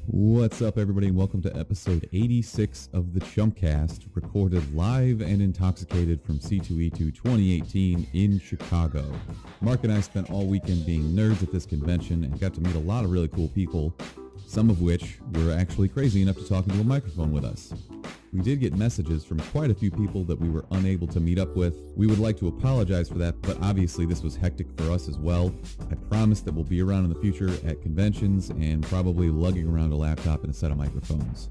What's up, everybody, and welcome to episode 86 of the CHUMPcast, recorded live and intoxicated from C2E2 2018 in Chicago. Mark and I spent all weekend being nerds at this convention and got to meet a lot of really cool people, some of which were actually crazy enough to talk into a microphone with us. We did get messages from quite a few people that we were unable to meet up with. We would like to apologize for that, but obviously this was hectic for us as well. I promise that we'll be around in the future at conventions and probably lugging around a laptop and a set of microphones.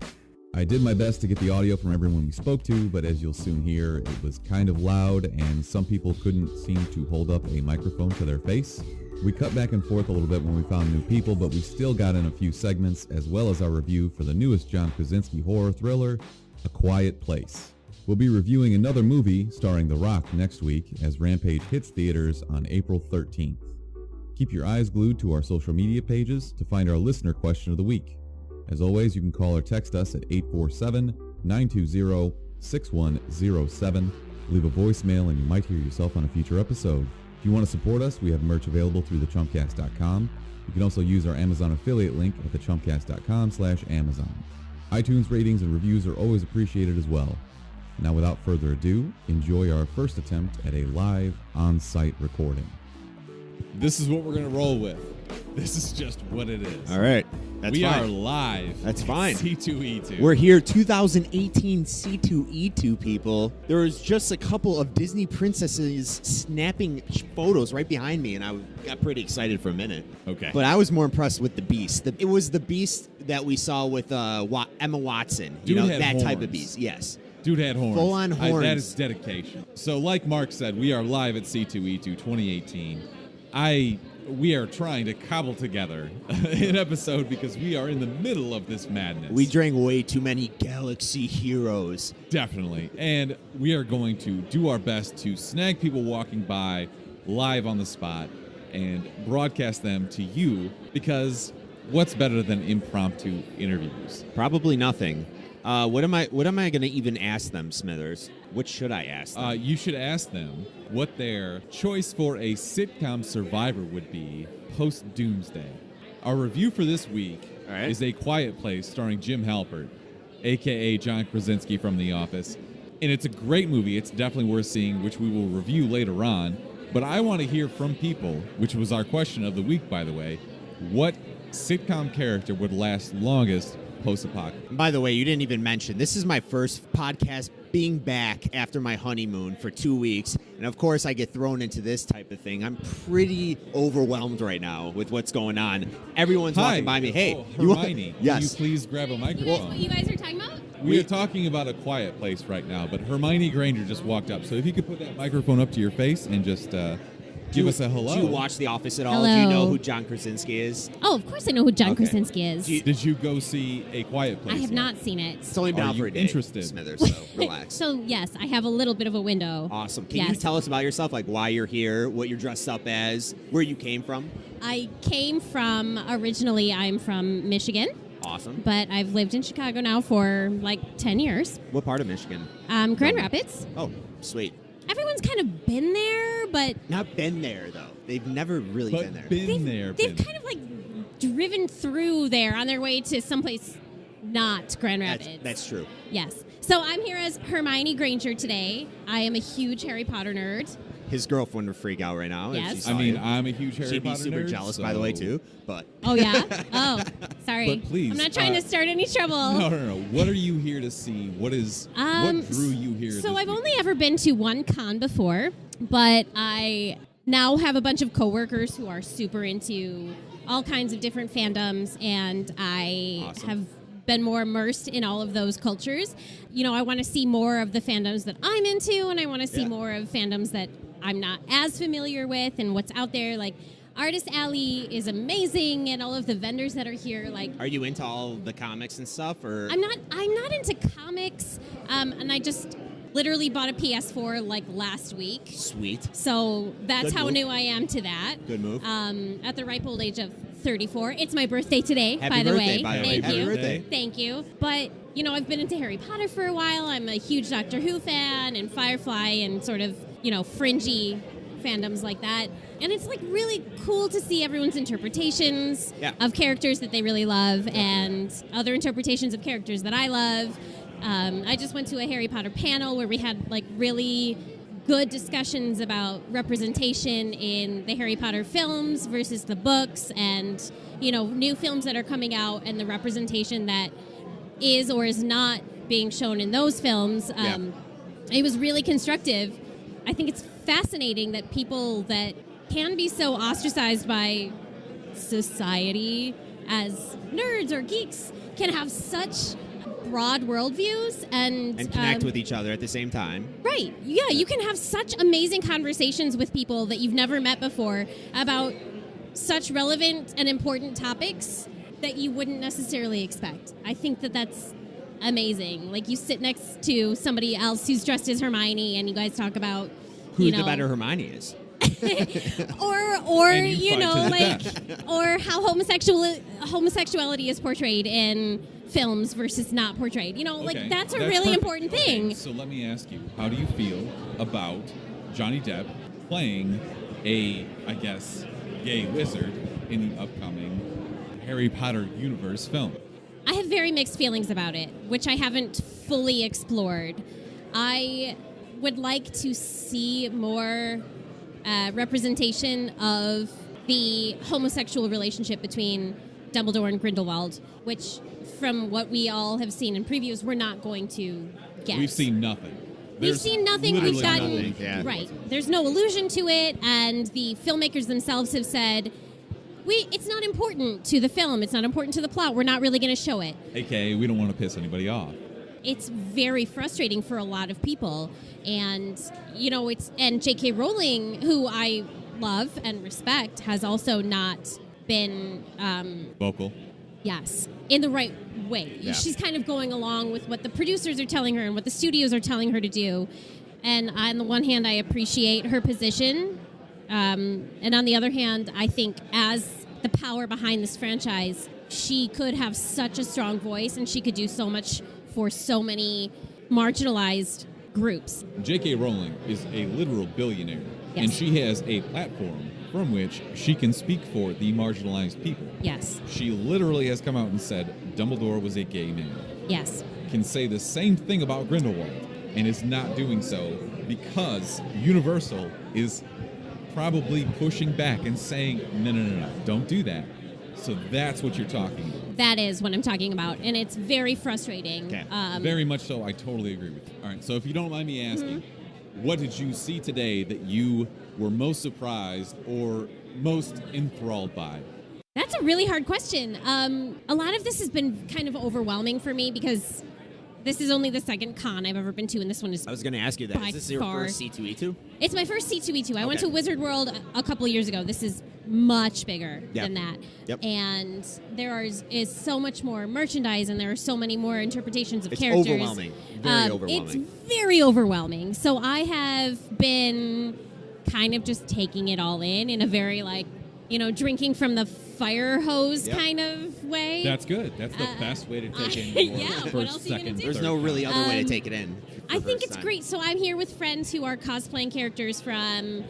I did my best to get the audio from everyone we spoke to, but as you'll soon hear, it was kind of loud and some people couldn't seem to hold up a microphone to their face. We cut back and forth a little bit when we found new people, but we still got in a few segments as well as our review for the newest John Krasinski horror thriller, A Quiet Place. We'll be reviewing another movie starring The Rock next week as Rampage hits theaters on April 13th. Keep your eyes glued to our social media pages to find our listener question of the week. As always, you can call or text us at 847-920-6107. Leave a voicemail and you might hear yourself on a future episode. If you want to support us, we have merch available through thechumpcast.com. You can also use our Amazon affiliate link at thechumpcast.com/Amazon. iTunes ratings and reviews are always appreciated as well. Now, without further ado, enjoy our first attempt at a live on-site recording. This is what we're going to roll with. This is just what it is. All right. That's fine. We are live. That's fine. C2E2. We're here, 2018 C2E2 people. There was just a couple of Disney princesses snapping photos right behind me, and I got pretty excited for a minute. Okay. But I was more impressed with the Beast. It was the Beast that we saw with Emma Watson. Dude had that horns. Type of Beast. Yes. Dude had horns. Full-on horns. That is dedication. So like Mark said, we are live at C2E2 2018. We are trying to cobble together an episode because we are in the middle of this madness. We drank way too many Galaxy Heroes. Definitely. And we are going to do our best to snag people walking by live on the spot and broadcast them to you, because what's better than impromptu interviews? Probably nothing. What am I going to even ask them, Smithers? What should I ask them? You should ask them what their choice for a sitcom survivor would be post-Doomsday. Our review for this week is A Quiet Place starring Jim Halpert, a.k.a. John Krasinski from The Office. And it's a great movie. It's definitely worth seeing, which we will review later on. But I want to hear from people, which was our question of the week, by the way, what sitcom character would last longest post-apocalypse? By the way, you didn't even mention, this is my first podcast being back after my honeymoon for 2 weeks. And of course, I get thrown into this type of thing. I'm pretty overwhelmed right now with what's going on. Everyone's walking by me. Hey, Hermione, yes. Will you please grab a microphone? That's what you guys are talking about? We are talking about A Quiet Place right now, but Hermione Granger just walked up. So if you could put that microphone up to your face and just give us a hello. Do you watch The Office at all? Hello. Do you know who John Krasinski is? Oh, of course I know who John Krasinski is. Did you go see A Quiet Place? I have not seen it. It's only been Are out for you a day, interested? Smithers, so relax. So, yes, I have a little bit of a window. Awesome. Can Yes. you tell us about yourself, like why you're here, what you're dressed up as, where you came from? I came from, originally I'm from Michigan, Awesome. but I've lived in Chicago now for like 10 years. What part of Michigan? Grand Rapids. Oh, sweet. Everyone's kind of been there, but Not been there, though. They've never really been there. they've kind of like driven through there on their way to someplace not Grand Rapids. That's true. Yes. So I'm here as Hermione Granger today. I am a huge Harry Potter nerd. His girlfriend would freak out right now. Yes. If she saw I mean, you. I'm a huge Harry She'd be Potter super nerd, jealous, so- by the way, too. But Oh, yeah? Oh, sorry. But please, I'm not trying to start any trouble. No. What are you here to see? What drew you here? So this I've week? only ever been to one con before, but I now have a bunch of coworkers who are super into all kinds of different fandoms, and I Awesome. have been more immersed in all of those cultures. You know, I want to see more of the fandoms that I'm into, and I want to see more of fandoms that I'm not as familiar with and what's out there. Like, Artist Alley is amazing, and all of the vendors that are here, like, are you into all the comics and stuff, or I'm not into comics, and I just literally bought a PS4 like last week. sweet? So that's Good how move. new I am to that. Good move. At the ripe old age of 34. It's my birthday today, Happy by the birthday, way. by the way. Thank Happy you. birthday. Thank you. But, you know, I've been into Harry Potter for a while. I'm a huge Doctor Who fan and Firefly and sort of, you know, fringy fandoms like that. And it's like really cool to see everyone's interpretations of characters that they really love and other interpretations of characters that I love. I just went to a Harry Potter panel where we had like really good discussions about representation in the Harry Potter films versus the books, and new films that are coming out and the representation that is or is not being shown in those films. It was really constructive. I think it's fascinating that people that can be so ostracized by society as nerds or geeks can have such broad worldviews and connect with each other at the same time. Right. Yeah, you can have such amazing conversations with people that you've never met before about such relevant and important topics that you wouldn't necessarily expect. I think that that's amazing. Like, you sit next to somebody else who's dressed as Hermione and you guys talk about who the better Hermione is. or or how homosexuality is portrayed in films versus not portrayed. That's a really important thing. So let me ask you, how do you feel about Johnny Depp playing a, I guess, gay wizard in the upcoming Harry Potter universe film? I have very mixed feelings about it, which I haven't fully explored. I would like to see more representation of the homosexual relationship between Dumbledore and Grindelwald, which, from what we all have seen in previews, we're not going to get. We've seen nothing. We've seen nothing. We've gotten nothing. Right. There's no allusion to it, and the filmmakers themselves have said, it's not important to the film. It's not important to the plot. We're not really going to show it. AKA, we don't want to piss anybody off. It's very frustrating for a lot of people, and and J.K. Rowling, who I love and respect, has also not been vocal. Yes, in the right way. Yeah. She's kind of going along with what the producers are telling her and what the studios are telling her to do. And on the one hand, I appreciate her position. And on the other hand, I think as the power behind this franchise, she could have such a strong voice and she could do so much for so many marginalized groups. J.K. Rowling is a literal billionaire, and she has a platform from which she can speak for the marginalized people. Yes. She literally has come out and said Dumbledore was a gay man. Yes. Can say the same thing about Grindelwald, and is not doing so because Universal is probably pushing back and saying, no, don't do that. So that's what you're talking about. That is what I'm talking about, and it's very frustrating. Okay. Very much so. I totally agree with you. All right, so if you don't mind me asking, what did you see today that you were most surprised or most enthralled by? That's a really hard question. A lot of this has been kind of overwhelming for me because this is only the second con I've ever been to, and this one is. I was going to ask you that. Is this your first C2E2? It's my first C2E2. I went to Wizard World a couple of years ago. This is much bigger than that. Yep. And there is so much more merchandise, and there are so many more interpretations of characters. It's overwhelming. Very overwhelming. It's very overwhelming. So I have been kind of just taking it all in a very, drinking from the fire hose kind of way. That's good. That's the best way to take in first, second, There's no really other way to take it in. I think it's great. So I'm here with friends who are cosplaying characters from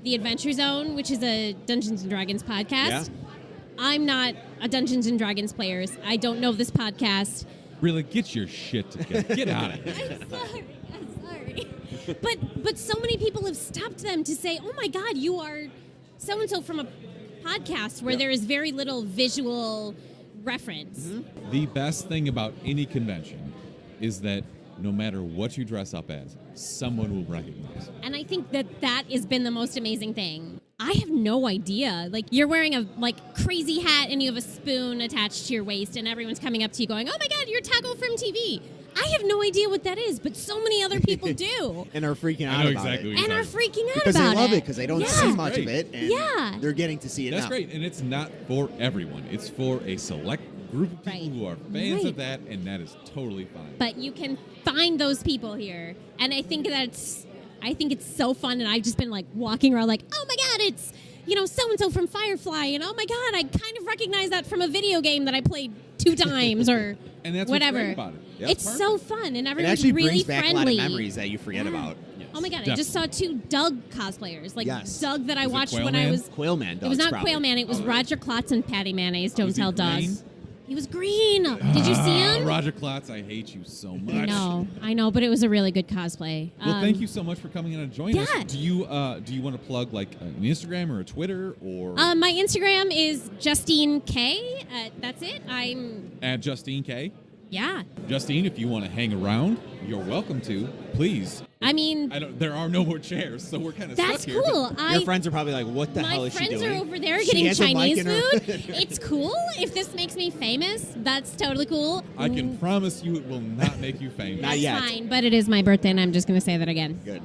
The Adventure Zone, which is a Dungeons & Dragons podcast. Yeah. I'm not a Dungeons & Dragons player. I don't know this podcast. Really, get your shit together. Get out of here. I'm sorry. But so many people have stopped them to say, oh my God, you are so-and-so from a podcast where there is very little visual reference. Mm-hmm. The best thing about any convention is that no matter what you dress up as, someone will recognize. And I think that has been the most amazing thing. I have no idea. You're wearing a crazy hat and you have a spoon attached to your waist and everyone's coming up to you going, oh my God, you're Taco from TV. I have no idea what that is, but so many other people do. And are freaking out about it. And are freaking out because about it. Because they love it, because they don't see much of it. And they're getting to see it That's now. great. And it's not for everyone. It's for a select group of people who are fans of that, and that is totally fine. But you can find those people here. And I think it's so fun. And I've just been walking around oh my God, so-and-so from Firefly, and oh my God, I kind of recognize that from a video game that I played 2 times or And that's whatever. What's great about it. Yep. It's so fun, and It everyone's actually really brings back friendly. a lot of memories that you forget about. Yes, Oh my God, definitely. I just saw 2 Doug cosplayers. Like Yes. Doug that I Was it watched Quail when Man? I was... Quailman It does. was not probably. Quailman, it was Roger Klotz and Patty Mayonnaise, Don't Was he Tell Doug. green? He was green. Did you see him? Roger Klotz, I hate you so much. I know, but it was a really good cosplay. Well, thank you so much for coming in and joining us. Yeah. Do you want to plug like an Instagram or a Twitter or My Instagram is Justine K. That's it. I'm... at Justine K? Yeah. Justine, if you want to hang around, you're welcome to. Please. I mean... There are no more chairs, so we're kind of That's stuck here. cool. Your friends are probably like, what the hell My is she friends doing? are over there She getting has a mic Chinese in her- food. It's cool. If this makes me famous, that's totally cool. I can promise you it will not make you famous. Not That's yet. fine, but it is my birthday, and I'm just going to say that again. Good.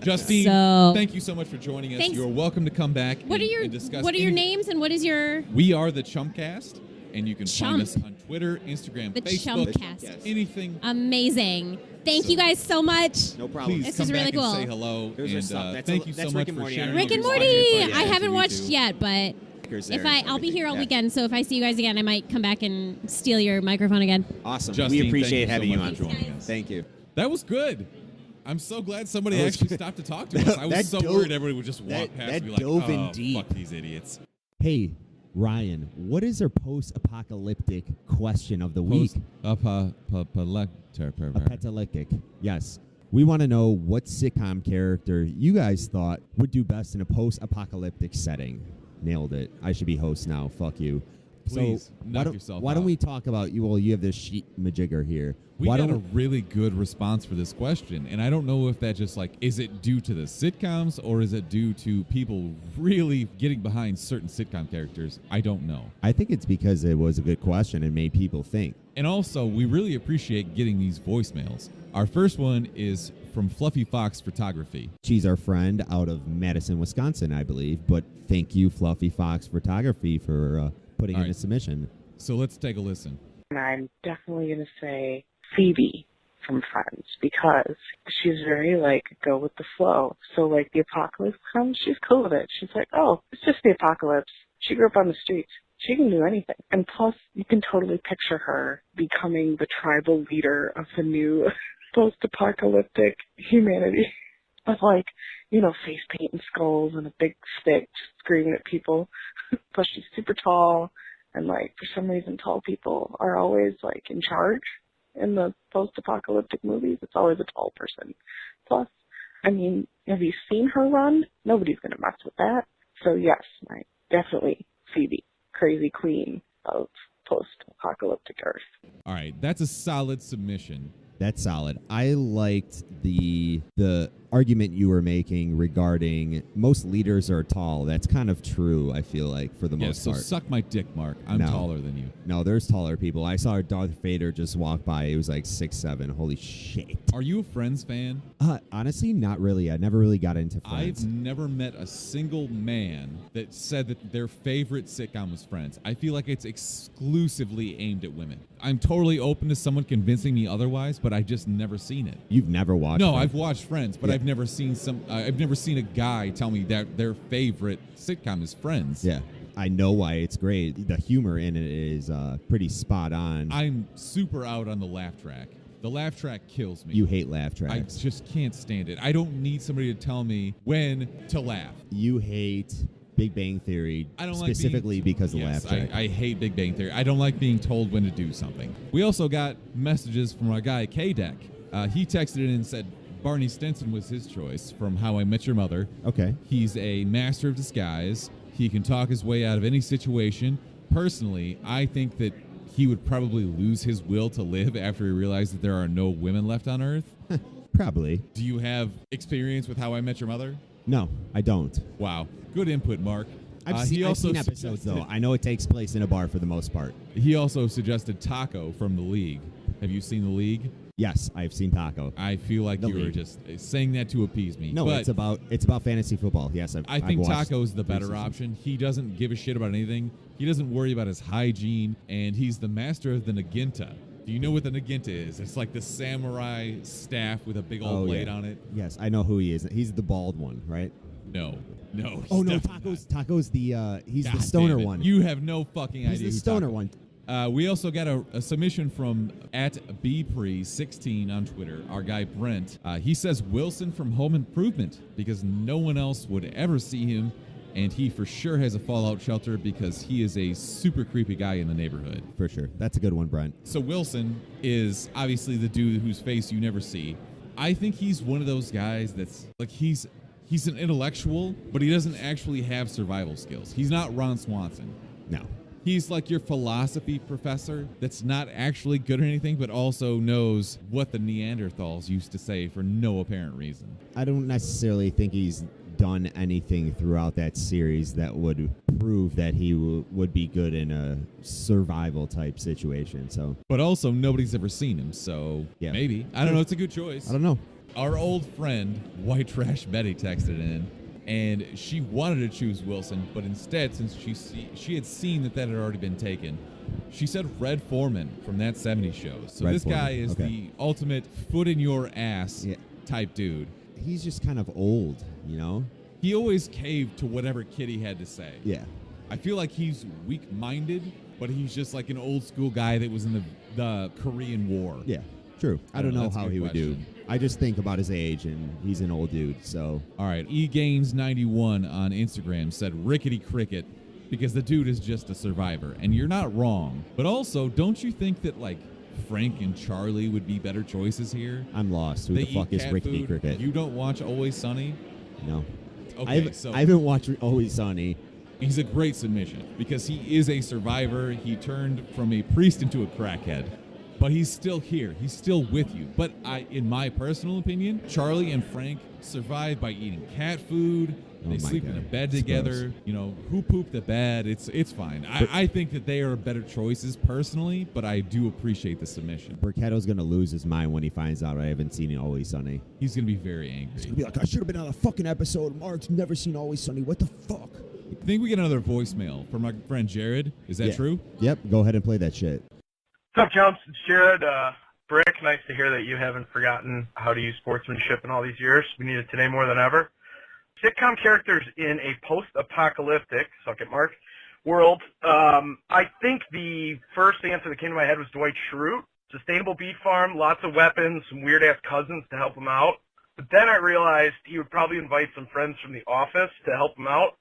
Justine, So- thank you so much for joining us. Thanks. You're welcome to come back What are and discuss your anything. names and what is your... We are the CHUMPcast, and you can find Chump. us on Twitter, Instagram, The Facebook, CHUMPcast. anything. Amazing. Thank you guys so much. No problem. Please This come is really back cool. and say hello. There's our and stuff. That's thank you so that's much Rick and for Morty. sharing. I don't Rick and know if Morty. you watched it, but I yeah, haven't C2E2. watched yet, but Stickers if there I, and I'll be here all everything. weekend. So if I see you guys again, I might come back and steal your microphone again. Yeah. Awesome. Justine, we appreciate thank having you so on. much for joining us. Thank you. That was good. I'm so glad somebody That was actually good. stopped to talk to us. I was That so dove- worried everybody would just walk that- past that and be like, dove in oh, deep. fuck these idiots. Hey, Ryan, what is our post-apocalyptic question of the week? Apocalyptic. Yes. We want to know what sitcom character you guys thought would do best in a post-apocalyptic setting. Nailed it. I should be host now. Fuck you. Please, so knock yourself why don't out. we talk about you? Well, you have this sheet majigger here. We why got a don't really good response for this question, and I don't know if that just like, is it due to the sitcoms or is it due to people really getting behind certain sitcom characters? I don't know. I think it's because it was a good question and made people think. And also, we really appreciate getting these voicemails. Our first one is from Fluffy Fox Photography. She's our friend out of Madison, Wisconsin, I believe. But thank you, Fluffy Fox Photography, for putting All in right. a submission. So let's take a listen. And I'm definitely going to say Phoebe from Friends because she's very, like, go with the flow. So, like, the apocalypse comes, she's cool with it. She's like, oh, it's just the apocalypse. She grew up on the streets. She can do anything. And plus, you can totally picture her becoming the tribal leader of the new post-apocalyptic humanity with, like, face paint and skulls and a big stick screaming at people. Plus, she's super tall. And, like, for some reason, tall people are always, like, in charge in the post-apocalyptic movies. It's always a tall person. Plus, I mean, have you seen her run? Nobody's going to mess with that. So, yes, definitely Phoebe, crazy queen of post-apocalyptic Earth. All right, that's a solid submission. That's solid. I liked the argument you were making regarding most leaders are tall. That's kind of true, I feel like, for the Yeah, most so part. suck my dick, Mark. I'm No. taller than you. No, there's taller people. I saw Darth Vader just walk by. He was like 6'7". Holy shit. Are you a Friends fan? Honestly, not really. I never really got into Friends. I've never met a single man that said that their favorite sitcom was Friends. I feel like it's exclusively aimed at women. I'm totally open to someone convincing me otherwise, but I've just never seen it. You've never watched No, Friends? I've watched Friends, but Yeah. I've never seen I've never seen a guy tell me that their favorite sitcom is Friends. Yeah. I know why it's great. The humor in it is pretty spot on. I'm super out on the laugh track. The laugh track kills me. You hate laugh I tracks. just can't stand it. I don't need somebody to tell me when to laugh. You hate Big Bang Theory I don't like specifically because of Yes, laugh track. I hate Big Bang Theory. I don't like being told when to do something. We also got messages from our guy K-Deck. He texted in and said Barney Stinson was his choice from How I Met Your Mother. Okay. He's a master of disguise. He can talk his way out of any situation. Personally, I think that he would probably lose his will to live after he realized that there are no women left on Earth. Probably. Do you have experience with How I Met Your Mother? No, I don't. Wow. Good input, Mark. I've seen episodes, though. I know it takes place in a bar for the most part. He also suggested Taco from The League. Have you seen The League? Yes, I've seen Taco. I feel like The you were League. just saying that to appease me. No, but it's about fantasy football. Yes, I think I've watched Taco's the 3 better seasons. option. He doesn't give a shit about anything. He doesn't worry about his hygiene, and he's the master of the Naginta. Do you know what the Naginta is? It's like the samurai staff with a big old blade on it. Yes, I know who he is. He's the bald one, right? No. Oh no, definitely Taco's the he's not. the God stoner damn it. one. You have no fucking idea. He's the who stoner Taco- one. We also got a submission from @bpre16 on Twitter. Our guy Brent. He says Wilson from Home Improvement because no one else would ever see him, and he for sure has a fallout shelter because he is a super creepy guy in the neighborhood. For sure. That's a good one, Brent. So Wilson is obviously the dude whose face you never see. I think he's one of those guys that's like he's an intellectual, but he doesn't actually have survival skills. He's not Ron Swanson. No. He's like your philosophy professor that's not actually good at anything, but also knows what the Neanderthals used to say for no apparent reason. I don't necessarily think he's done anything throughout that series that would prove that he would be good in a survival type situation. So, But also, nobody's ever seen him, so Yeah. maybe. I don't know. It's a good choice. I don't know. Our old friend, White Trash Betty, texted in, and she wanted to choose Wilson, but instead, since she had seen that had already been taken, she said Red Foreman from That 70s Show. So Red this guy Foreman, is okay. the ultimate foot in your ass Yeah. type dude. He's just kind of old, you know? He always caved to whatever kid he had to say. Yeah. I feel like he's weak-minded, but he's just like an old school guy that was in the Korean War. Yeah. True. I don't know that's a how good he would do. question. I just think about his age, and he's an old dude, so. All right, eGames91 on Instagram said Rickety Cricket because the dude is just a survivor, and you're not wrong. But also, don't you think that like Frank and Charlie would be better choices here? I'm lost. Who They the fuck eat is cat Rickety food. Cricket? You don't watch Always Sunny? No. Okay, I haven't watched Always Sunny. He's a great submission because he is a survivor. He turned from a priest into a crackhead. But he's still here. He's still with you. But in my personal opinion, Charlie and Frank survive by eating cat food. Oh They my sleep in God. a bed It's together. gross. You know, who pooped the bed? It's fine. I think that they are better choices personally, but I do appreciate the submission. Burkett's going to lose his mind when he finds out I haven't seen Always Sunny. He's going to be very angry. He'll be like, I should have been on a fucking episode. Mark's never seen Always Sunny. What the fuck? I think we get another voicemail from my friend Jared. Is that Yeah. true? Yep. Go ahead and play that shit. What's up, Chumps? It's Jared. Brick, nice to hear that you haven't forgotten how to use sportsmanship in all these years. We need it today more than ever. Sitcom characters in a post-apocalyptic, suck it, Mark, world. I think the first answer that came to my head was Dwight Schrute. Sustainable beef farm, lots of weapons, some weird-ass cousins to help him out. But then I realized he would probably invite some friends from the office to help him out,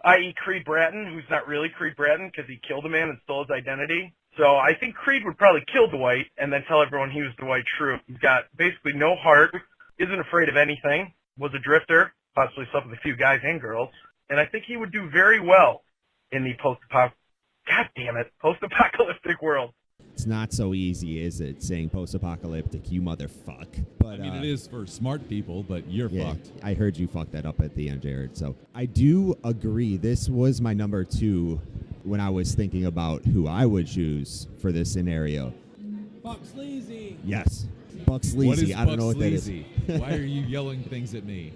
i.e. Creed Bratton, who's not really Creed Bratton because he killed a man and stole his identity. So I think Creed would probably kill Dwight and then tell everyone he was Dwight Schrute. He's got basically no heart, isn't afraid of anything, was a drifter, possibly slept with a few guys and girls, and I think he would do very well in the post-apocalyptic world. It's not so easy, is it, saying post-apocalyptic, you motherfuck. But, I mean, it is for smart people, but you're fucked. I heard you fuck that up at the end, Jared. So I do agree. This was my number 2 when I was thinking about who I would choose for this scenario. Buck Sleazy. Yes. Buck Sleazy. What is I don't Buck know what Sleazy? that is. Why are you yelling things at me?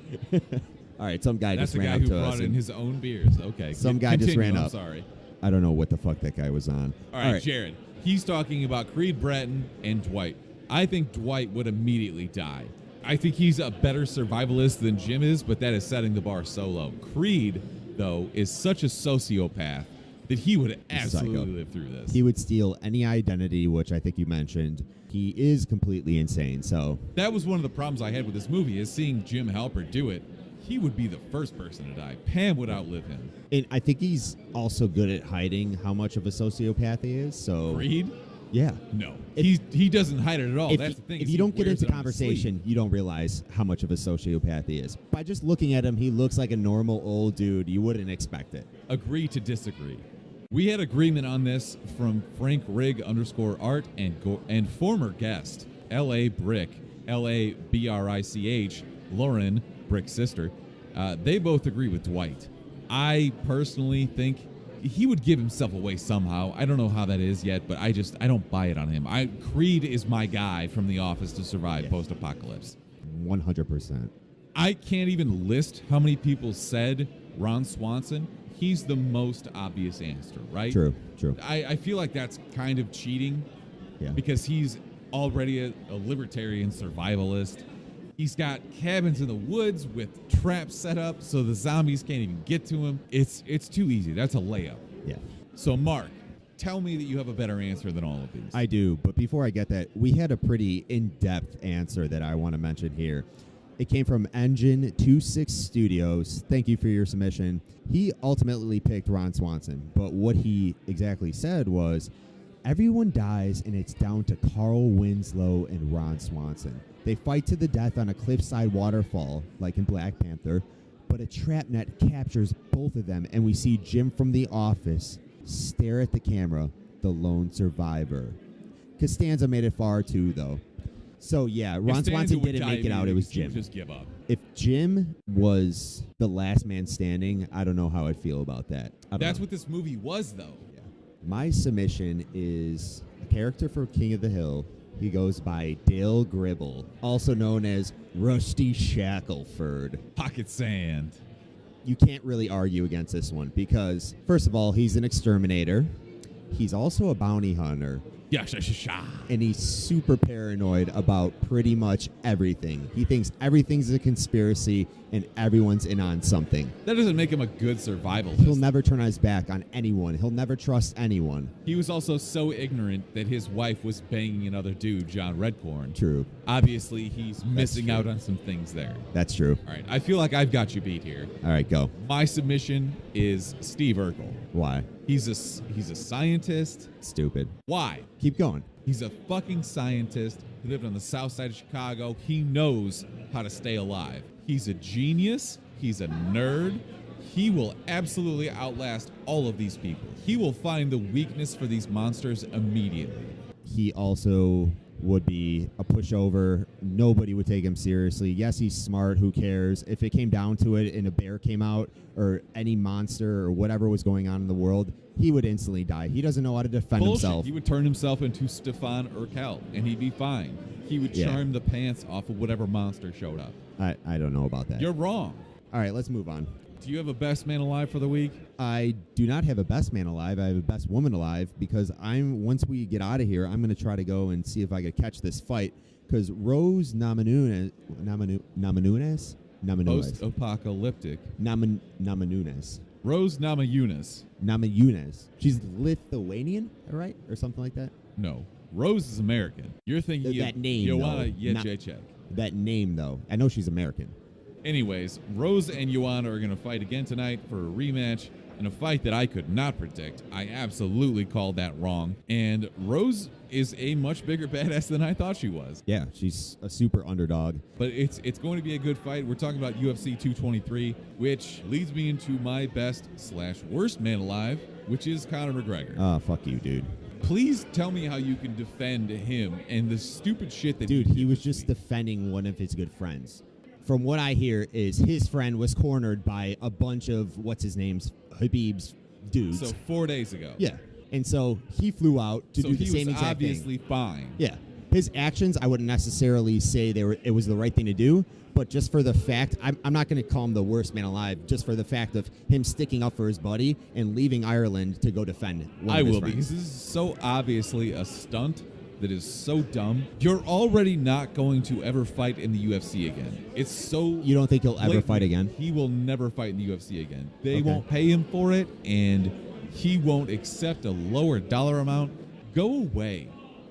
All right, some guy That's just the ran guy up who to us. brought in and his own beers. Okay. Some guy just Continue, ran I'm up. sorry. I don't know what the fuck that guy was on. All right, Jared. He's talking about Creed Bratton and Dwight. I think Dwight would immediately die. I think he's a better survivalist than Jim is, but that is setting the bar so low. Creed, though, is such a sociopath that he would absolutely psycho. live through this. He would steal any identity, which I think you mentioned. He is completely insane, so... That was one of the problems I had with this movie, is seeing Jim Halpert do it. He would be the first person to die. Pam would outlive him. And I think he's also good at hiding how much of a sociopath he is, so... Creed? Yeah. No. He doesn't hide it at all. That's the thing. If is you he don't get wears into it on his sleeve. conversation, you don't realize how much of a sociopath he is. By just looking at him, he looks like a normal old dude. You wouldn't expect it. Agree to disagree. We had agreement on this from Frank Rigg _art and former guest L.A. Brick, LABRICH, Lauren, Brick's sister. They both agree with Dwight. I personally think he would give himself away somehow. I don't know how that is yet, but I don't buy it on him. Creed is my guy from The Office to survive post-apocalypse. 100%. I can't even list how many people said Ron Swanson. He's the most obvious answer, right? True. I feel like that's kind of cheating Yeah. because he's already a libertarian survivalist. He's got cabins in the woods with traps set up so the zombies can't even get to him. It's too easy. That's a layup. Yeah. So, Mark, tell me that you have a better answer than all of these. I do, but before I get that, we had a pretty in-depth answer that I want to mention here. It came from Engine 26 Studios. Thank you for your submission. He ultimately picked Ron Swanson, but what he exactly said was, everyone dies and it's down to Carl Winslow and Ron Swanson. They fight to the death on a cliffside waterfall, like in Black Panther, but a trap net captures both of them, and we see Jim from The Office stare at the camera, the lone survivor. Costanza made it far too, though. So, yeah, Ron Swanson didn't make it out. It was Jim. Just give up. If Jim was the last man standing, I don't know how I'd feel about that. That's what this movie was, though. Yeah. My submission is a character for King of the Hill. He goes by Dale Gribble, also known as Rusty Shackelford. Pocket Sand. You can't really argue against this one because, first of all, he's an exterminator. He's also a bounty hunter. Yeah, and he's super paranoid about pretty much everything. He thinks everything's a conspiracy and everyone's in on something. That doesn't make him a good survivalist. He'll never turn his back on anyone. He'll never trust anyone. He was also so ignorant that his wife was banging another dude, John Redcorn. True. Obviously, he's missing out on some things there. That's true. All right, I feel like I've got you beat here. All right, go. My submission is Steve Urkel. Why? He's a scientist. Stupid. Why? Keep going. He's a fucking scientist who lived on the south side of Chicago. He knows how to stay alive. He's a genius. He's a nerd. He will absolutely outlast all of these people. He will find the weakness for these monsters immediately. He also would be a pushover. Nobody would take him seriously. Yes, he's smart. Who cares? If it came down to it and a bear came out or any monster or whatever was going on in the world, he would instantly die. He doesn't know how to defend himself. He would turn himself into Stefan Urkel, and he'd be fine. He would charm the pants off of whatever monster showed up. I don't know about that. You're wrong. All right, let's move on. Do you have a best man alive for the week? I do not have a best man alive. I have a best woman alive because once we get out of here, I'm going to try to go and see if I could catch this fight because Rose Namajunas. Post-apocalyptic. Namajunas. Rose Namajunas. She's Lithuanian, right? Or something like that? No. Rose is American. You're thinking that name, Joanna though. Jędrzejczyk. That name, though. I know she's American. Anyways, Rose and Joanna are going to fight again tonight for a rematch in a fight that I could not predict. I absolutely called that wrong. And Rose is a much bigger badass than I thought she was. Yeah, she's a super underdog. But it's going to be a good fight. We're talking about UFC 223, which leads me into my best/worst man alive, which is Conor McGregor. Oh, fuck you, dude. Please tell me how you can defend him and the stupid shit that he was just defending one of his good friends. From what I hear is his friend was cornered by a bunch of, Habib's dudes. So 4 days ago. Yeah. And so he flew out to do the same exact thing. So he was obviously fine. Yeah. His actions, I wouldn't necessarily say it was the right thing to do, but just for the fact, I'm not going to call him the worst man alive, just for the fact of him sticking up for his buddy and leaving Ireland to go defend one of his friends. Because this is so obviously a stunt that is so dumb. You're already not going to ever fight in the UFC again. It's so You don't think he'll ever fight again? He will never fight in the UFC again. They won't pay him for it, and he won't accept a lower dollar amount. Go away.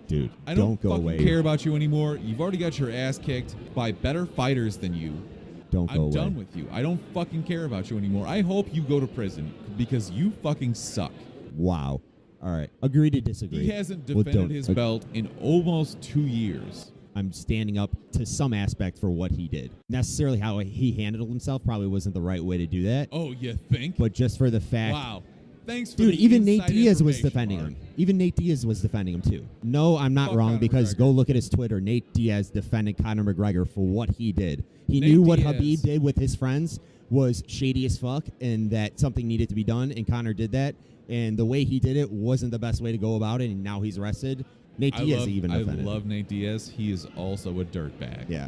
Dude, I don't go away. care about you anymore. You've already got your ass kicked by better fighters than you. Don't go away. I'm done with you. I don't fucking care about you anymore. I hope you go to prison because you fucking suck. Wow. All right. Agree to disagree. He hasn't defended his belt in almost 2 years. I'm standing up to some aspect for what he did. Necessarily how he handled himself probably wasn't the right way to do that. Oh, you think? But just for the fact. Wow. Thanks for Dude, the even Nate inside Diaz was information, defending Mark. him. Even Nate Diaz was defending him too. No, I'm not wrong because go look at his Twitter. Nate Diaz defended Conor McGregor for what he did. He knew what Habib did with his friends was shady as fuck and that something needed to be done, and Conor did that. And the way he did it wasn't the best way to go about it, and now he's arrested. Nate Diaz even defended. I love Nate Diaz. He is also a dirtbag. Yeah.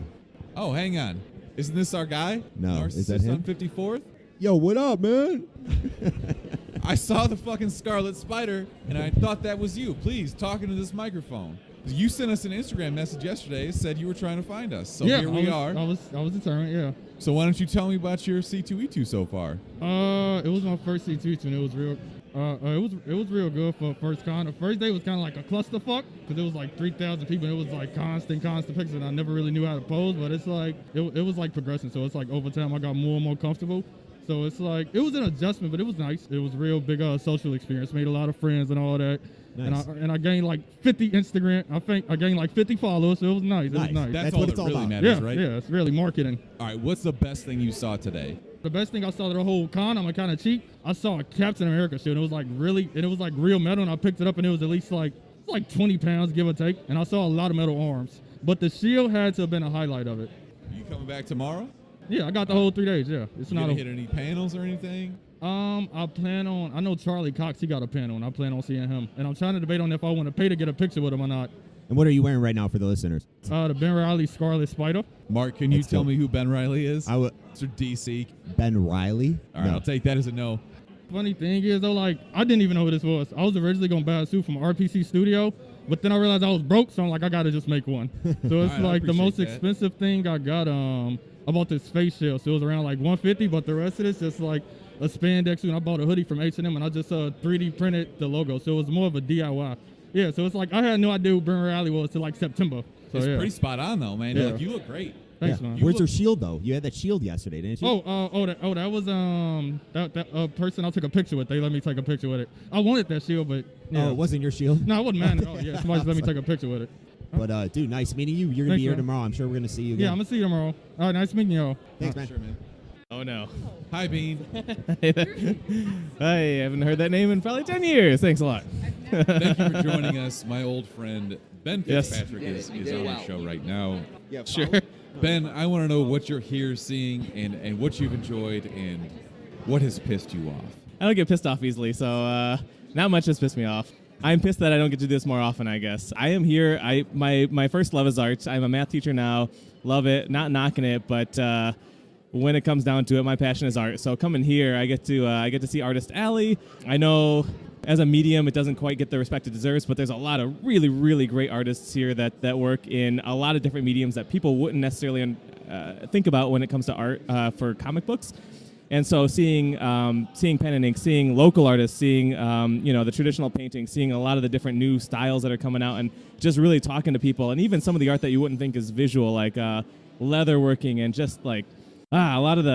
Oh, hang on. Isn't this our guy? No. Is that him? On 54th? Yo, what up, man? I saw the fucking Scarlet Spider, and I thought that was you. Please, talk into this microphone. You sent us an Instagram message yesterday. Said you were trying to find us. So Yeah, here we are. I was determined. Yeah. So why don't you tell me about your C2E2 so far? It was my first C2E2, and it was real. It was real good for first con. The first day was kind of like a clusterfuck because it was like 3,000 people. And it was like constant pictures, and I never really knew how to pose. But it's like it was like progressing. So it's like over time I got more and more comfortable. So it's like it was an adjustment, but it was nice. It was a real big social experience. Made a lot of friends and all that. Nice. And I gained like 50 Instagram. I think I gained like 50 followers. So it was nice. It was nice. That's all what that it's all really about. matters, right? Yeah, it's really marketing. All right, what's the best thing you saw today? The best thing I saw the whole con, I'm kind of cheap. I saw a Captain America shield. It was like real metal, and I picked it up, and it was at least like 20 pounds, give or take. And I saw a lot of metal arms. But the shield had to have been a highlight of it. You coming back tomorrow? Yeah, I got the whole 3 days. Yeah, it's You not gonna hit any panels or anything? I plan on. I know Charlie Cox. He got a panel, and I plan on seeing him. And I'm trying to debate on if I want to pay to get a picture with him or not. And what are you wearing right now for the listeners? The Ben Reilly Scarlet Spider. Mark, can you That's tell dope. me who Ben Reilly is? Mr. DC. Ben Reilly? All right, No. I'll take that as a no. Funny thing is though, like I didn't even know who this was. I was originally gonna buy a suit from RPC Studio, but then I realized I was broke, so I'm like, I gotta just make one. So it's All right, I like the most appreciate that. expensive thing I got. I bought this face shield, so it was around like $150, but the rest of it's just like a spandex suit. And I bought a hoodie from H&M, and I just 3D printed the logo, so it was more of a DIY. Yeah, so it's like I had no idea who Ben Reilly was till like September. So It's yeah. pretty spot on though, man. Yeah. Like, you look great. Thanks, Yeah. man. Where's your shield, though? You had that shield yesterday, didn't you? That was that person I took a picture with. They let me take a picture with it. I wanted that shield, but yeah. Oh, it wasn't your shield? No, it wasn't mine at all. Yeah, somebody just let me take a picture with it. But, dude, nice meeting you. You're going to Thanks, be here man. tomorrow. I'm sure we're going to see you again. Yeah, I'm gonna see you tomorrow. All right, nice meeting y'all. Thanks, man. Sure, man. Oh no. Hi, Bean. I haven't heard that name in probably 10 years. Thanks a lot. Thank you for joining us. My old friend Ben Yes. Fitzpatrick is on the show right now. Sure. Ben, I want to know what you're here seeing and what you've enjoyed and what has pissed you off. I don't get pissed off easily, so not much has pissed me off. I'm pissed that I don't get to do this more often, I guess. I am here. My first love is art. I'm a math teacher now. Love it. Not knocking it, but when it comes down to it, my passion is art. So coming here, I get to see Artist Alley. I know as a medium, it doesn't quite get the respect it deserves, but there's a lot of really, really great artists here that work in a lot of different mediums that people wouldn't necessarily think about when it comes to art for comic books. And so seeing pen and ink, seeing local artists, seeing the traditional painting, seeing a lot of the different new styles that are coming out, and just really talking to people, and even some of the art that you wouldn't think is visual, like leatherworking, and just like a lot of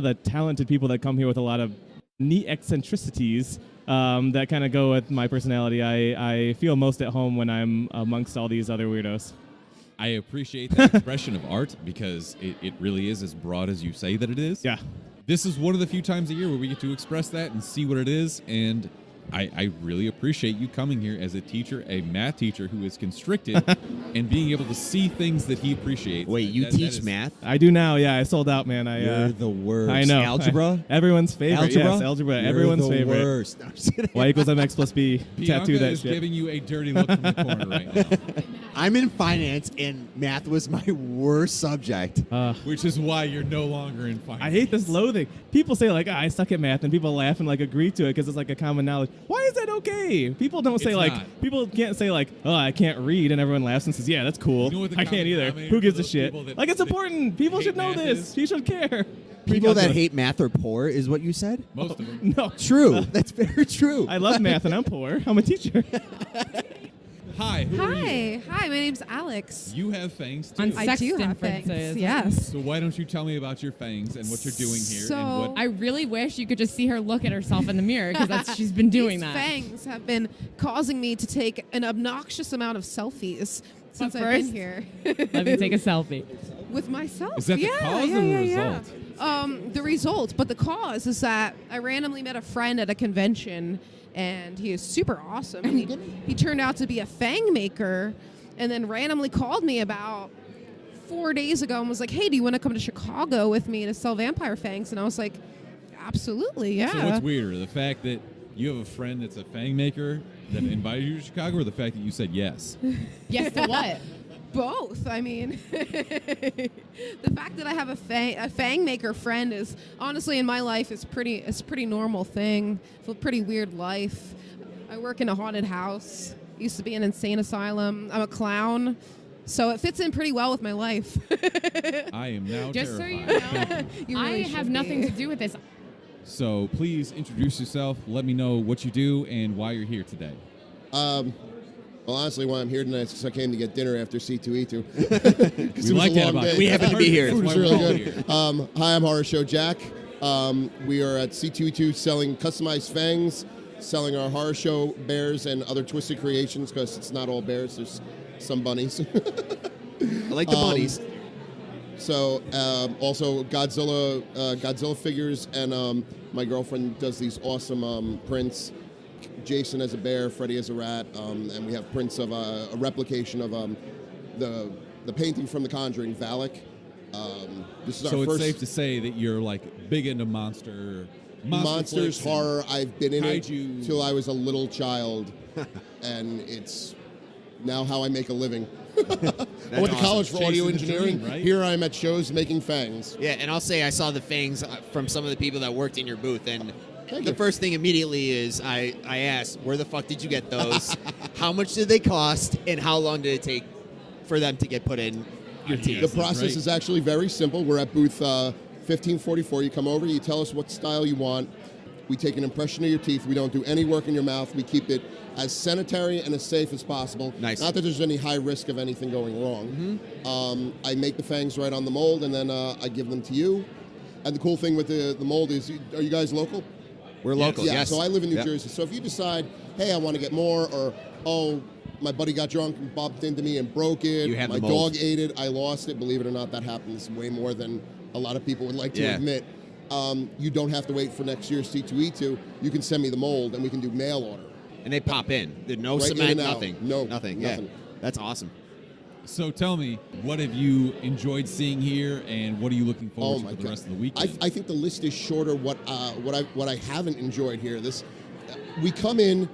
the talented people that come here with a lot of neat eccentricities that kind of go with my personality. I feel most at home when I'm amongst all these other weirdos. I appreciate that expression of art because it really is as broad as you say that it is. Yeah. This is one of the few times a year where we get to express that and see what it is, and I really appreciate you coming here as a teacher, a math teacher who is constricted, and being able to see things that he appreciates. Wait, you That teach is- math? I do now. Yeah, I sold out, man. You're the worst. I know. Algebra? Everyone's favorite. Algebra? Yes, algebra. You're Everyone's the favorite. worst. No, I'm just kidding. Y equals mx plus b. Bianca Tattoo that is shit. giving you a dirty look from the corner right now, I'm in finance, and math was my worst subject. which is why you're no longer in finance. I hate this loathing. People say like, I suck at math, and people laugh and like agree to it because it's like a common knowledge. Why is that okay? People don't say It's like, not. people can't say like, oh, I can't read, and everyone laughs and says, yeah, that's cool. You know what the I can't common either. denominator Who gives for a those shit? people that- Like it's that important. People hate should know math this. is? You should care. People that hate math are poor, is what you said? Most of them. No. True. That's very true. I love math and I'm poor. I'm a teacher. Hi, who are you? Hi, my name's Alex. You have fangs too. On I sex do have differences. fangs. Yes. So why don't you tell me about your fangs and what you're doing here So- and what I really wish you could just see her look at herself in the mirror because she's been doing These that. fangs have been causing me to take an obnoxious amount of selfies since But I've been first- here. Let me take a selfie. With myself. Is that the yeah, cause yeah, or the yeah, result? Yeah. The result, but the cause is that I randomly met a friend at a convention, and he is super awesome. And he turned out to be a fang maker, and then randomly called me about 4 days ago and was like, "Hey, do you want to come to Chicago with me to sell vampire fangs?" And I was like, "Absolutely, yeah." So what's weirder, the fact that you have a friend that's a fang maker that invited you to Chicago, or the fact that you said yes? Yes to what? Both. I mean, the fact that I have a fang maker friend is honestly in my life is pretty normal thing. It's a pretty weird life. I work in a haunted house. Used to be an insane asylum. I'm a clown. So it fits in pretty well with my life. I am now Just so terrified. you know, I have nothing to do with this. So please introduce yourself. Let me know what you do and why you're here today. Well, honestly, why I'm here tonight is because I came to get dinner after C2E2. We like that about it. We happen to be here. Food That's was why really we're good. all Hi, I'm Horror Show Jack. We are at C2E2 selling customized fangs, selling our Horror Show bears and other twisted creations because it's not all bears. There's some bunnies. I like the bunnies. So also Godzilla figures, and my girlfriend does these awesome prints. Jason as a bear, Freddy as a rat, and we have prints of a replication of the painting from The Conjuring, Valak. This is So our it's first safe to say that you're like big into monsters, monsters, horror. I've been in kaiju. it till I was a little child, and it's now how I make a living. I went to college for audio Chasing the engineering. dream, right? Here I am at shows making fangs. Yeah, and I'll say I saw the fangs from some of the people that worked in your booth, and Thank the you. first thing immediately is I asked, where the fuck did you get those? How much did they cost? And how long did it take for them to get put in your teeth? The process is actually very simple. We're at booth 1544. You come over, you tell us what style you want. We take an impression of your teeth. We don't do any work in your mouth. We keep it as sanitary and as safe as possible. Nice. Not that there's any high risk of anything going wrong. I make the fangs right on the mold, and then I give them to you. And the cool thing with the mold is, are you guys local? We're local, Yeah, yes. so I live in New Jersey. So if you decide, hey, I want to get more, or, oh, my buddy got drunk and bumped into me and broke it. You have My the mold. dog ate it. I lost it. Believe it or not, that happens way more than a lot of people would like to Yeah. admit. You don't have to wait for next year's C2E2. You can send me the mold, and we can do mail order. And they pop in. There's no Right in cement, and out. nothing. No, nothing. nothing. Yeah, that's awesome. So tell me, what have you enjoyed seeing here, and what are you looking forward to for the rest of the weekend? I think the list is shorter. What I haven't enjoyed here. We come in,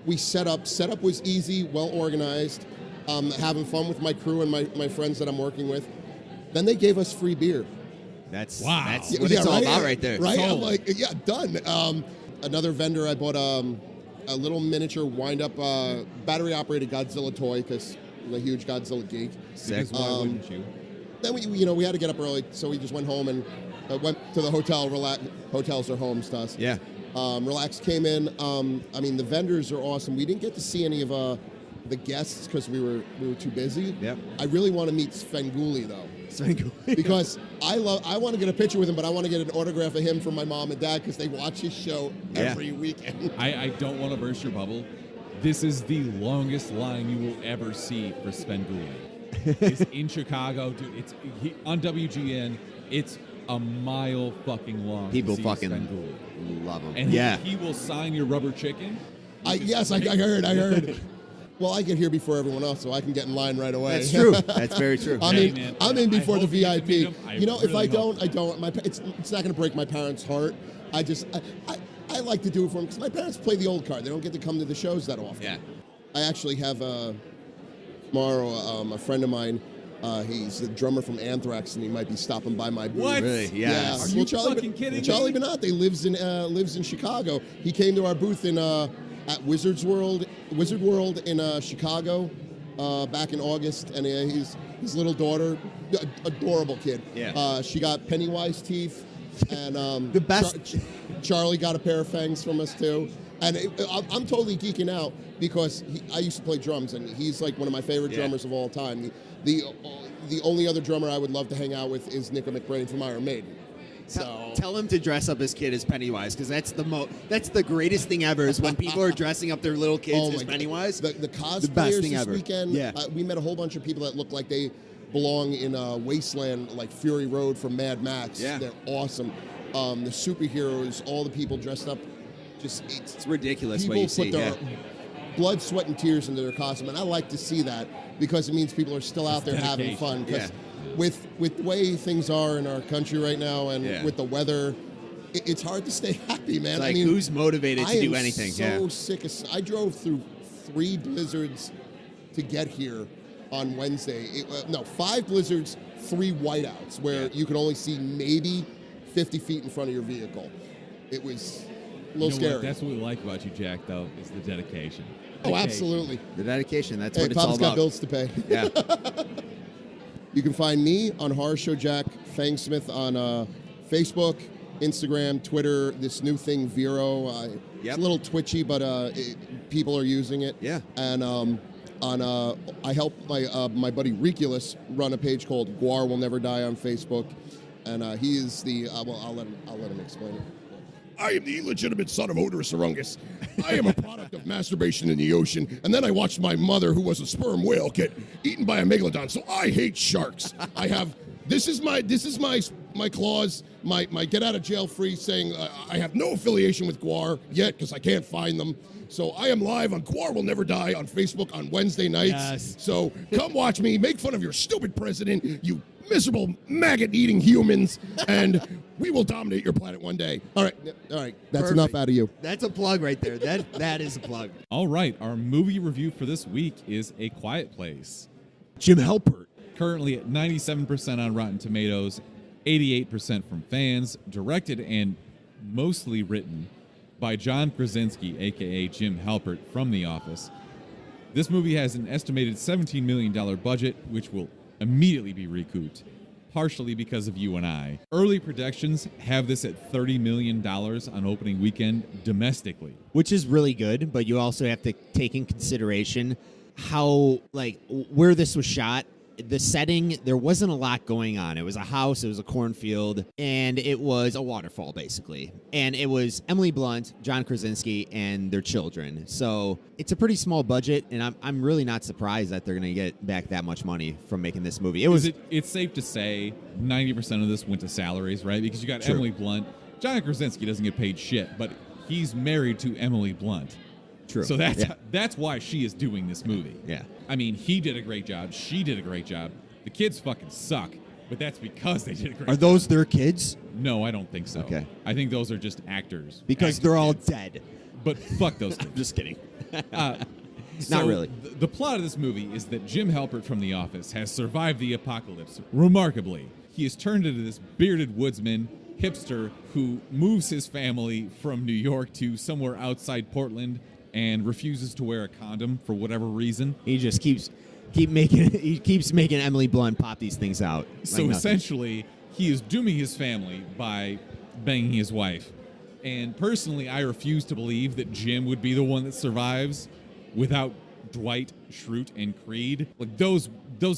we set up. Setup was easy, well organized. Having fun with my crew and my friends that I'm working with. Then they gave us free beer. That's Wow. That's what it's all about right there. Right? I'm Sold. like, yeah, done. Another vendor, I bought a little miniature wind-up battery-operated Godzilla toy because I'm a huge Godzilla geek. Because why wouldn't you? Then we had to get up early, so we just went home and went to the hotel. Hotels are homes to us. Yeah. Relaxed, came in. The vendors are awesome. We didn't get to see any of the guests because we were too busy. Yep. I really want to meet Svengoolie though. Because I want to get a picture with him, but I want to get an autograph of him from my mom and dad because they watch his show every weekend. I don't want to burst your bubble. This is the longest line you will ever see for Svengoolie. It's in Chicago, dude. On WGN. It's a mile fucking long. People to see fucking Svengoolie. love them. And yeah. he will sign your rubber chicken. Yes, I heard. Well, I get here before everyone else, so I can get in line right away. That's true. That's very true. I'm in before I the hope you get to meet VIP. him. I If I really don't, hope. I don't. It's not going to break my parents' heart. I like to do it for them because my parents play the old card. They don't get to come to the shows that often. Yeah. I actually have tomorrow a friend of mine. He's the drummer from Anthrax, and he might be stopping by my booth. What? Really? Yeah. Are you fucking kidding me? Charlie Benante lives in Chicago. He came to our booth at Wizard World in Chicago back in August, and his little daughter, adorable kid. Yeah. She got Pennywise teeth, and The best. Charlie got a pair of fangs from us too. And I'm totally geeking out because I used to play drums, and he's like one of my favorite drummers of all time. The only other drummer I would love to hang out with is Nico McBrain from Iron Maiden. So Tell him to dress up his kid as Pennywise, because that's the greatest thing ever. Is when people are dressing up their little kids as God. Pennywise. The cosplayers The best thing this ever. weekend. Yeah. We met a whole bunch of people that look like they belong in Wasteland, like Fury Road from Mad Max. Yeah. They're awesome. The superheroes, all the people dressed up. It's ridiculous People what you put see. their Yeah. blood, sweat, and tears into their costume, and I like to see that because it means people are still out there having fun. Because with the way things are in our country right now, and with the weather, it's hard to stay happy, man. It's like, who's motivated to do anything? I am so sick of. I drove through 3 blizzards to get here on Wednesday. 5 blizzards, 3 whiteouts, where you could only see maybe 50 feet in front of your vehicle. It was a little scary. That's what we like about you, Jack, though, is the dedication. Oh, absolutely. The dedication. That's Hey, what it's all Papa's about. got bills to pay. Yeah. You can find me on Horror Show Jack Fangsmith on Facebook, Instagram, Twitter, this new thing, Vero. It's a little twitchy, but people are using it. Yeah. And I help my buddy Riculus run a page called Guar Will Never Die on Facebook. And he is the, I'll let him explain it. I am the illegitimate son of Odorous Orungus. I am a product of masturbation in the ocean, and then I watched my mother, who was a sperm whale, get eaten by a megalodon. So I hate sharks. This is my clause, my get out of jail free, saying I have no affiliation with Guar yet because I can't find them. So I am live on Guar Will Never Die on Facebook on Wednesday nights. Yes. So come watch me, make fun of your stupid president, you miserable maggot-eating humans, and we will dominate your planet one day. All right. That's Perfect. enough out of you. That's a plug right there. That is a plug. All right, our movie review for this week is A Quiet Place. Jim Halpert. Currently at 97% on Rotten Tomatoes, 88% from fans, directed and mostly written by John Krasinski, a.k.a. Jim Halpert from The Office. This movie has an estimated $17 million budget, which will immediately be recouped, partially because of you and I. Early projections have this at $30 million on opening weekend domestically. Which is really good, but you also have to take in consideration how, where this was shot. The setting, there wasn't a lot going on. It was a house, it was a cornfield, and it was a waterfall, basically. And it was Emily Blunt, John Krasinski, and their children. So it's a pretty small budget, and I'm really not surprised that they're going to get back that much money from making this movie. It's safe to say 90% of this went to salaries, right? Because you got True. Emily Blunt. John Krasinski doesn't get paid shit, but he's married to Emily Blunt. True. So that's why she is doing this movie. Yeah. I mean, he did a great job. She did a great job. The kids fucking suck, but that's because they did a great job. Are those their kids? No, I don't think so. Okay. I think those are just actors. Because they're all dead. But fuck those kids. Just kidding. Not really. The plot of this movie is that Jim Halpert from The Office has survived the apocalypse remarkably. He has turned into this bearded woodsman, hipster, who moves his family from New York to somewhere outside Portland and refuses to wear a condom for whatever reason. He just keeps making Emily Blunt pop these things out. So essentially, he is dooming his family by banging his wife. And personally, I refuse to believe that Jim would be the one that survives without Dwight, Schrute, and Creed. Like those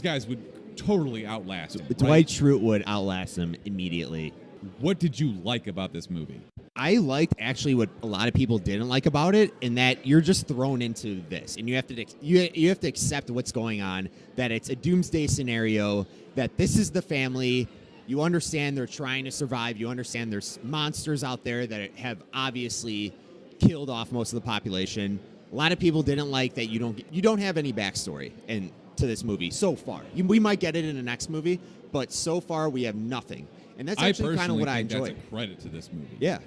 guys would totally outlast him. Dwight Schrute would outlast him immediately. What did you like about this movie? I liked actually what a lot of people didn't like about it, in that you're just thrown into this, and you have to accept what's going on. That it's a doomsday scenario. That this is the family. You understand they're trying to survive. You understand there's monsters out there that have obviously killed off most of the population. A lot of people didn't like that you don't have any backstory to this movie so far. We might get it in the next movie, but so far we have nothing. And that's actually kind of what I enjoyed. That's a credit to this movie. Yeah.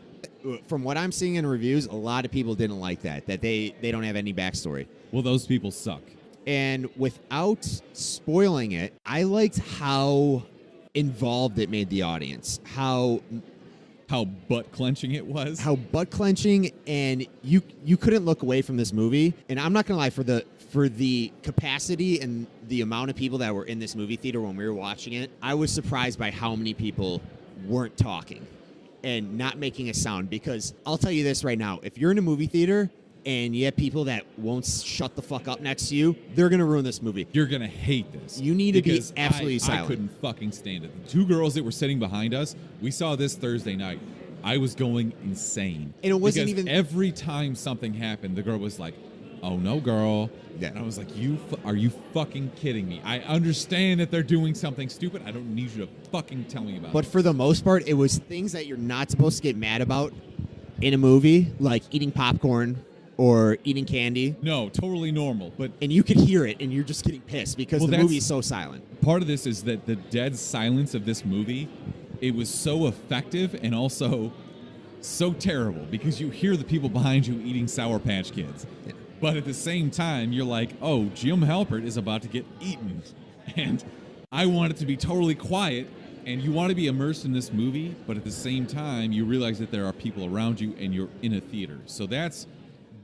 From what I'm seeing in reviews, a lot of people didn't like that they don't have any backstory. Well, those people suck. And without spoiling it, I liked how involved it made the audience. How butt-clenching it was. How butt-clenching, and you couldn't look away from this movie. And I'm not going to lie, for the capacity and the amount of people that were in this movie theater when we were watching it, I was surprised by how many people weren't talking and not making a sound. Because I'll tell you this right now, if you're in a movie theater and you have people that won't shut the fuck up next to you, they're going to ruin this movie. You're going to hate this. You need to be absolutely silent. I couldn't fucking stand it. The two girls that were sitting behind us, we saw this Thursday night. I was going insane. And it wasn't because even... every time something happened, the girl was like, oh no, girl. Yeah. And I was like, are you fucking kidding me? I understand that they're doing something stupid. I don't need you to fucking tell me about it. But for the most part, it was things that you're not supposed to get mad about in a movie, like eating popcorn or eating candy. No, totally normal. And you could hear it, and you're just getting pissed because the movie is so silent. Part of this is that the dead silence of this movie, it was so effective and also so terrible because you hear the people behind you eating Sour Patch Kids. Yeah. But at the same time, you're like, oh, Jim Halpert is about to get eaten. And I want it to be totally quiet. And you want to be immersed in this movie, but at the same time, you realize that there are people around you and you're in a theater. So that's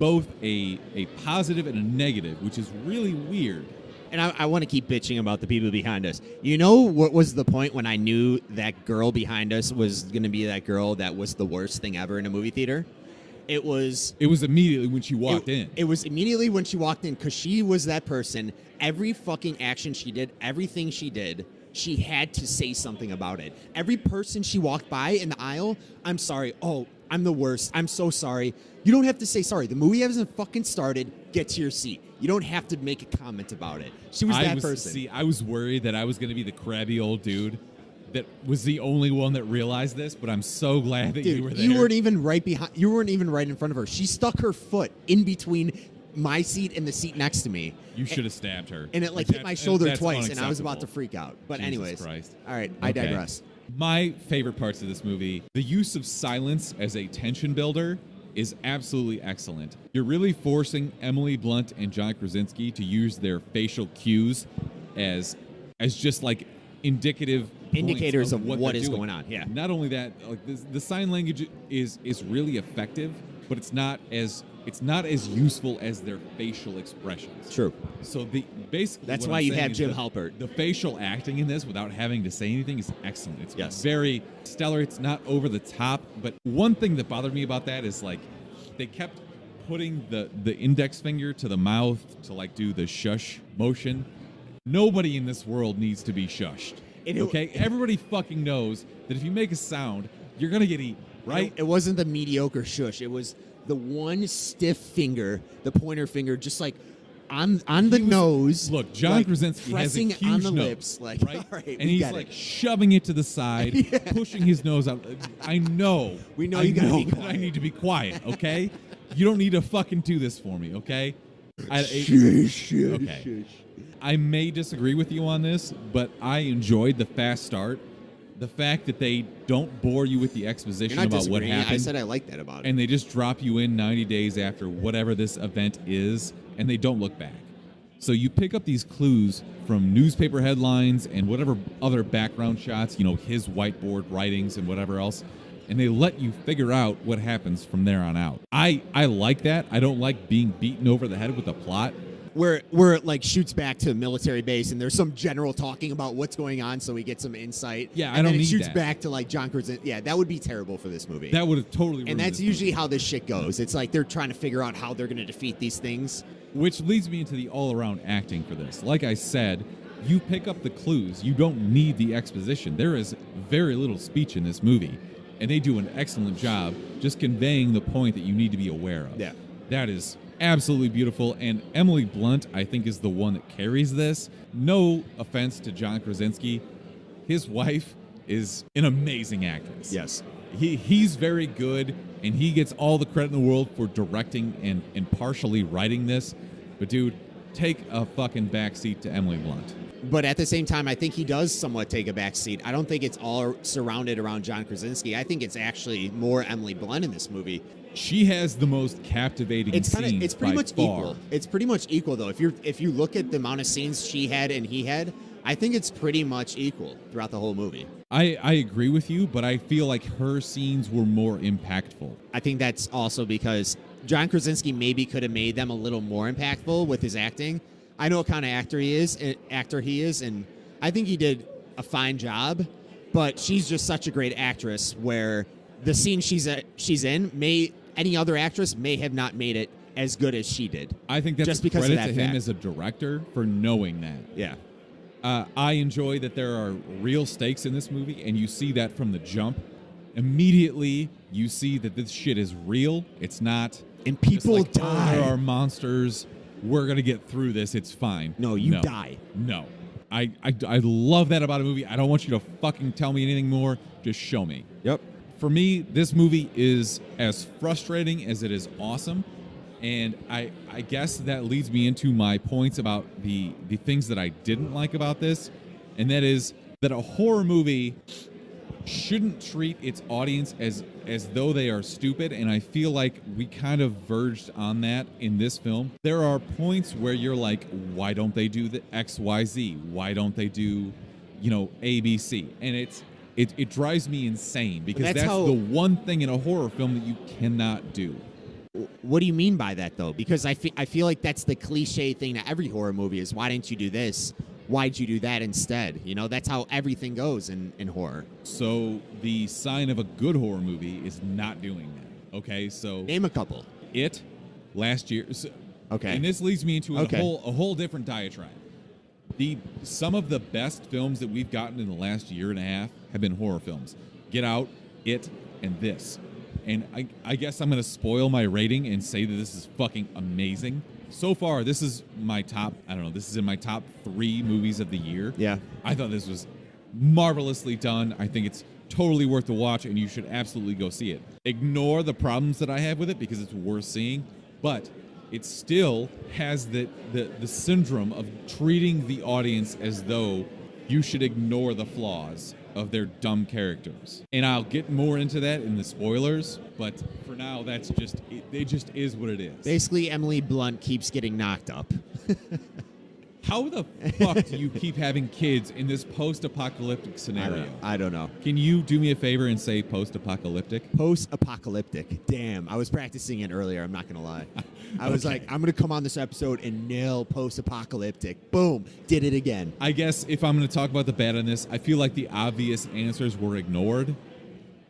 both a positive and a negative, which is really weird. And I want to keep bitching about the people behind us. You know what was the point when I knew that girl behind us was going to be that girl that was the worst thing ever in a movie theater? It was immediately when she walked in. It was immediately when she walked in, because she was that person. Every fucking action she did, everything she did, she had to say something about it. Every person she walked by in the aisle, I'm sorry. Oh, I'm the worst. I'm so sorry. You don't have to say sorry. The movie hasn't fucking started. Get to your seat. You don't have to make a comment about it. She was that person. See, I was worried that I was going to be the crabby old dude that was the only one that realized this, but I'm so glad that you were there. You weren't even right behind. You weren't even right in front of her. She stuck her foot in between my seat and the seat next to me. You should have stabbed her. And it hit my shoulder twice, and I was about to freak out. But Jesus anyways, Christ. All right, I digress. My favorite parts of this movie, the use of silence as a tension builder is absolutely excellent. You're really forcing Emily Blunt and John Krasinski to use their facial cues as just like indicative indicators of what is doing. going on. Yeah. Not only that, like the sign language is really effective, but it's not as useful as their facial expressions. True. So basically that's what why I'm you saying have is Jim Halpert. The facial acting in this without having to say anything is excellent. It's very stellar. It's not over the top, but one thing that bothered me about that is like they kept putting the index finger to the mouth to like do the shush motion. Nobody in this world needs to be shushed. Okay? Everybody fucking knows that if you make a sound, you're going to get eaten, right? It wasn't the mediocre shush. It was the one stiff finger, the pointer finger, just like on the nose. Look, John Krasinski has a huge on the nose, lips, like right? All right, and he's like shoving it to the side, pushing his nose out. I know. We know you gotta be that quiet. I need to be quiet, okay? You don't need to fucking do this for me, okay? Okay. I may disagree with you on this, but I enjoyed the fast start. The fact that they don't bore you with the exposition about what happened. I said I like that about it. And they just drop you in 90 days after whatever this event is, and they don't look back. So you pick up these clues from newspaper headlines and whatever other background shots, his whiteboard writings and whatever else, and they let you figure out what happens from there on out. I like that. I don't like being beaten over the head with a plot. Where it like shoots back to a military base and there's some general talking about what's going on, so we get some insight. Yeah, and I don't then need it shoots that. back to like John Krasinski. Yeah, that would be terrible for this movie. That would have totally ruined And that's this usually movie. how this shit goes. It's like they're trying to figure out how they're going to defeat these things. Which leads me into the all-around acting for this. Like I said, you pick up the clues. You don't need the exposition. There is very little speech in this movie, and they do an excellent job just conveying the point that you need to be aware of. Yeah. That is absolutely beautiful, and Emily Blunt, I think, is the one that carries this. No offense to John Krasinski. His wife is an amazing actress. Yes. He's very good, and he gets all the credit in the world for directing and partially writing this. But, dude, take a fucking backseat to Emily Blunt. But at the same time, I think he does somewhat take a back seat. I don't think it's all surrounded around John Krasinski. I think it's actually more Emily Blunt in this movie. She has the most captivating scenes It's pretty by much far. equal. It's pretty much equal, though. If you look at the amount of scenes she had and he had, I think it's pretty much equal throughout the whole movie. I agree with you, but I feel like her scenes were more impactful. I think that's also because John Krasinski maybe could have made them a little more impactful with his acting. I know what kind of actor he is, and I think he did a fine job, but she's just such a great actress where the scene she's in, any other actress may have not made it as good as she did. I think that's just a because credit of that to him fact. as a director for knowing that. Yeah. I enjoy that there are real stakes in this movie, and you see that from the jump. Immediately, you see that this shit is real. It's not. And people just like, die. Oh, there are monsters. We're going to get through this. It's fine. No, you die. No. I love that about a movie. I don't want you to fucking tell me anything more. Just show me. Yep. For me, this movie is as frustrating as it is awesome. And I guess that leads me into my points about the things that I didn't like about this. And that is that a horror movie shouldn't treat its audience as though they are stupid, and I feel like we kind of verged on that in this film. There are points where you're like, why don't they do the XYZ? Why don't they do, ABC? And it drives me insane because that's the one thing in a horror film that you cannot do. what do you mean by that, though? Because I feel like that's the cliche thing that every horror movie is. Why didn't you do this? Why'd you do that instead? You know, that's how everything goes in horror. So the sign of a good horror movie is not doing that. Okay, so name a couple. It, last year. Okay. And this leads me into a whole different diatribe. Some of the best films that we've gotten in the last year and a half have been horror films. Get Out, It, and this. And I guess I'm going to spoil my rating and say that this is fucking amazing. So far, this is my top, this is in my top 3 movies of the year. Yeah. I thought this was marvelously done. I think it's totally worth the watch, and you should absolutely go see it. Ignore the problems that I have with it because it's worth seeing, but it still has the syndrome of treating the audience as though you should ignore the flaws of their dumb characters. And I'll get more into that in the spoilers, but for now, that's just, it just is what it is. Basically, Emily Blunt keeps getting knocked up. How the fuck do you keep having kids in this post-apocalyptic scenario? I don't know. Can you do me a favor and say post-apocalyptic? Post-apocalyptic. Damn, I was practicing it earlier, I'm not going to lie. I was like, I'm going to come on this episode and nail post-apocalyptic. Boom, did it again. I guess if I'm going to talk about the bad on this, I feel like the obvious answers were ignored.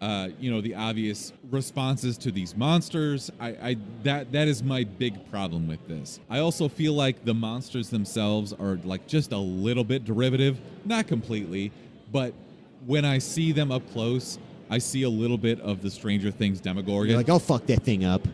The obvious responses to these monsters. That is my big problem with this. I also feel like the monsters themselves are like just a little bit derivative, not completely, but when I see them up close, I see a little bit of the Stranger Things Demogorgon. You're like, I'll fuck that thing up.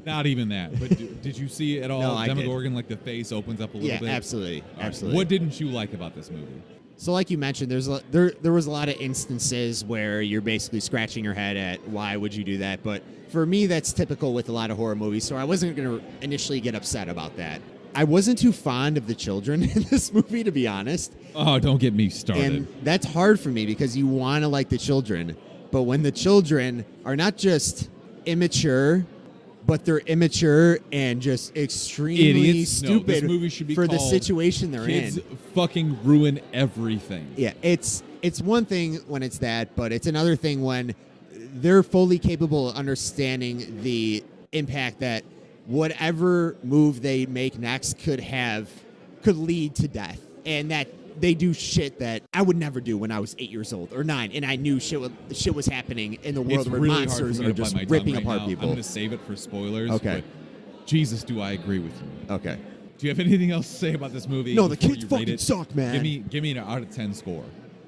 Not even that, but did you see it at all? No, I Demogorgon, did. like the face opens up a little bit. Yeah, absolutely, absolutely. What didn't you like about this movie? So like you mentioned, there was a lot of instances where you're basically scratching your head at why would you do that, but for me that's typical with a lot of horror movies, so I wasn't going to initially get upset about that. I wasn't too fond of the children in this movie, to be honest. Oh, don't get me started. And that's hard for me because you want to like the children, but when the children are not just immature, but they're immature and just extremely idiots. stupid this movie should be for the called situation they're Kids in. Fucking ruin everything. Yeah, it's one thing when it's that, but it's another thing when they're fully capable of understanding the impact that whatever move they make next could lead to death, and that they do shit that I would never do when I was 8 years old or 9, and I knew shit was happening in the world It's where really monsters hard for me are to just bite my ripping tongue right apart now. people. I'm going to save it for spoilers. Okay. But Jesus, do I agree with you? Okay. Do you have anything else to say about this movie? No, the before kids you rate fucking it? suck, man. Give me an out of 10 score.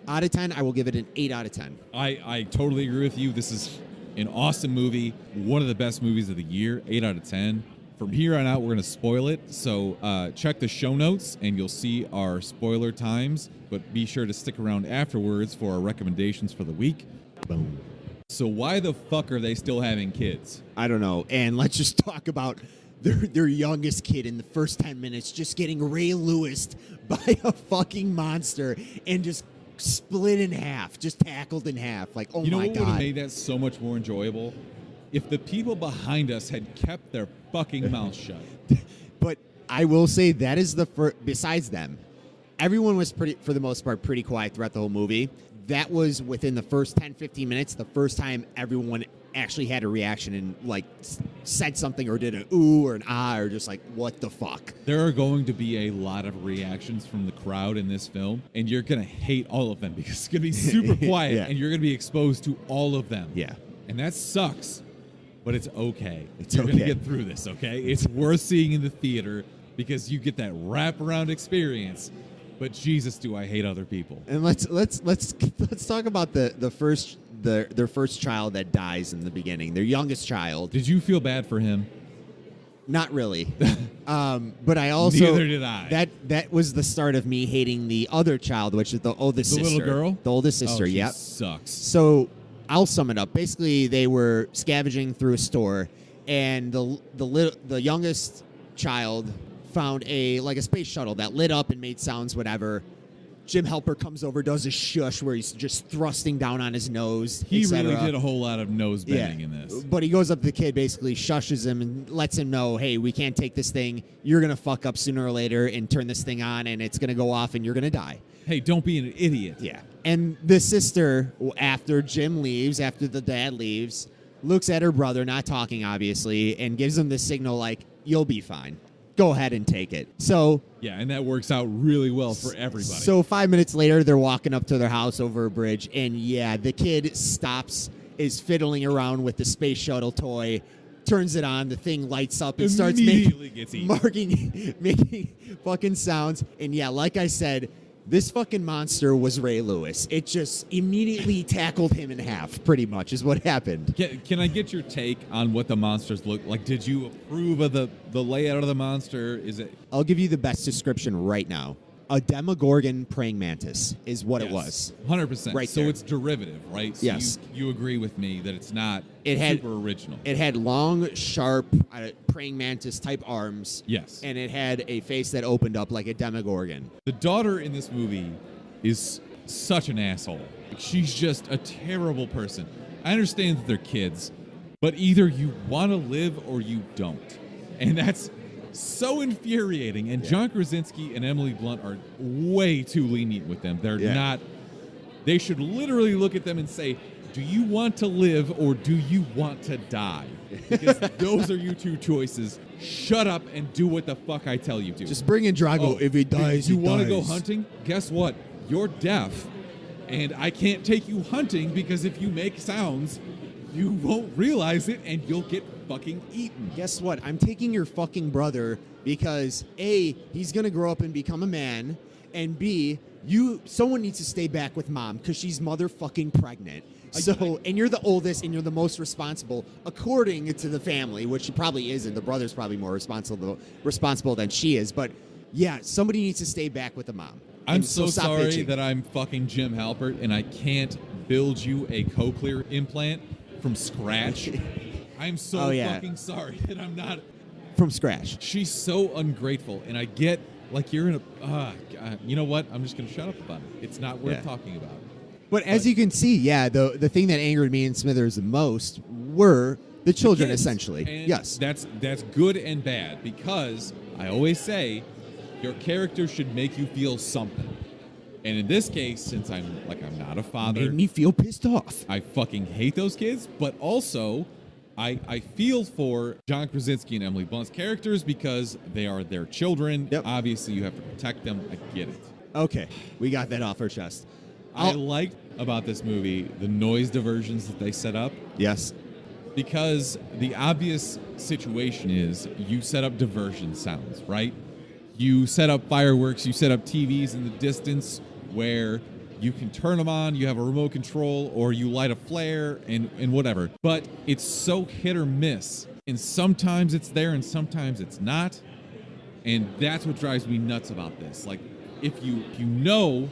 Out of 10, I will give it an 8 out of 10. I totally agree with you. This is an awesome movie, one of the best movies of the year. 8 out of 10. From here on out, we're going to spoil it. So check the show notes, and you'll see our spoiler times. But be sure to stick around afterwards for our recommendations for the week. Boom. So why the fuck are they still having kids? I don't know. And let's just talk about their youngest kid in the first 10 minutes just getting Ray Lewis'd by a fucking monster and just split in half, just tackled in half. Like, oh my God. You know what would have made that so much more enjoyable? If the people behind us had kept their fucking mouths shut. But I will say that is besides them, everyone was for the most part, pretty quiet throughout the whole movie. That was within the first 10, 15 minutes, the first time everyone actually had a reaction and like said something or did an ooh or an ah or just like, what the fuck? There are going to be a lot of reactions from the crowd in this film, and you're going to hate all of them because it's going to be super quiet, Yeah. and you're going to be exposed to all of them. Yeah. And that sucks, but it's okay. It's you're going to okay. get through this, okay? It's worth seeing in the theater because you get that wraparound experience. But Jesus, do I hate other people? And let's talk about their first child that dies in the beginning, their youngest child. Did you feel bad for him? Not really. But I also Neither did I. That was the start of me hating the other child, which is the oldest The sister. little girl? The oldest sister, Oh, she yep. sucks. So I'll sum it up. Basically, they were scavenging through a store, and the youngest child found a space shuttle that lit up and made sounds, whatever. Jim Halpert comes over, does a shush where he's just thrusting down on his nose. He etc. really did a whole lot of nose bending in this. But he goes up to the kid, basically shushes him and lets him know, hey, we can't take this thing. You're going to fuck up sooner or later and turn this thing on, and it's going to go off, and you're going to die. Hey, don't be an idiot. Yeah. And the sister, after Jim leaves, after the dad leaves, looks at her brother, not talking obviously, and gives him the signal like, you'll be fine. Go ahead and take it. So Yeah, and that works out really well for everybody. So 5 minutes later, they're walking up to their house over a bridge, and yeah, the kid stops, is fiddling around with the space shuttle toy, turns it on, the thing lights up, and starts making fucking sounds. And yeah, like I said, this fucking monster was Ray Lewis. It just immediately tackled him in half, pretty much, is what happened. Can I get your take on what the monsters look like? Did you approve of the layout of the monster? Is it? I'll give you the best description right now. A Demogorgon praying mantis is what it was. 100%. Right so there. it's derivative, right? So Yes. You agree with me that it's not Had super original. It had long, sharp, praying mantis type arms. Yes. And it had a face that opened up like a Demogorgon. The daughter in this movie is such an asshole. She's just a terrible person. I understand that they're kids, but either you want to live or you don't. And that's so infuriating. And John Krasinski and Emily Blunt are way too lenient with them. They're not. They should literally look at them and say, do you want to live or do you want to die? Because those are your two choices. Shut up and do what the fuck I tell you to. Just bring in Drago. If he dies, you want to go hunting? Guess what? You're deaf. And I can't take you hunting because if you make sounds, you won't realize it and you'll get fucking eaten. Guess what? I'm taking your fucking brother because A, he's going to grow up and become a man, and B, someone needs to stay back with mom because she's motherfucking pregnant. So, and you're the oldest and you're the most responsible, according to the family, which she probably isn't. The brother's probably more responsible than she is. But yeah, somebody needs to stay back with the mom. I'm so sorry that I'm fucking Jim Halpert and I can't build you a cochlear implant from scratch. I'm so fucking sorry that I'm not from scratch. She's so ungrateful, and I get like you're in a. You know what? I'm just gonna shut up about it. It's not worth talking about. But as you can see, the thing that angered me and Smithers the most were the children, essentially. And yes, that's good and bad because I always say your character should make you feel something. And in this case, since I'm not a father, made me feel pissed off. I fucking hate those kids, but also I feel for John Krasinski and Emily Blunt's characters because they are their children. Yep. Obviously, you have to protect them. I get it. Okay, we got that off our chest. I liked about this movie the noise diversions that they set up. Yes. Because the obvious situation is you set up diversion sounds, right? You set up fireworks, you set up TVs in the distance where you can turn them on, you have a remote control, or you light a flare and whatever. But it's so hit or miss. And sometimes it's there and sometimes it's not. And that's what drives me nuts about this. Like, if you know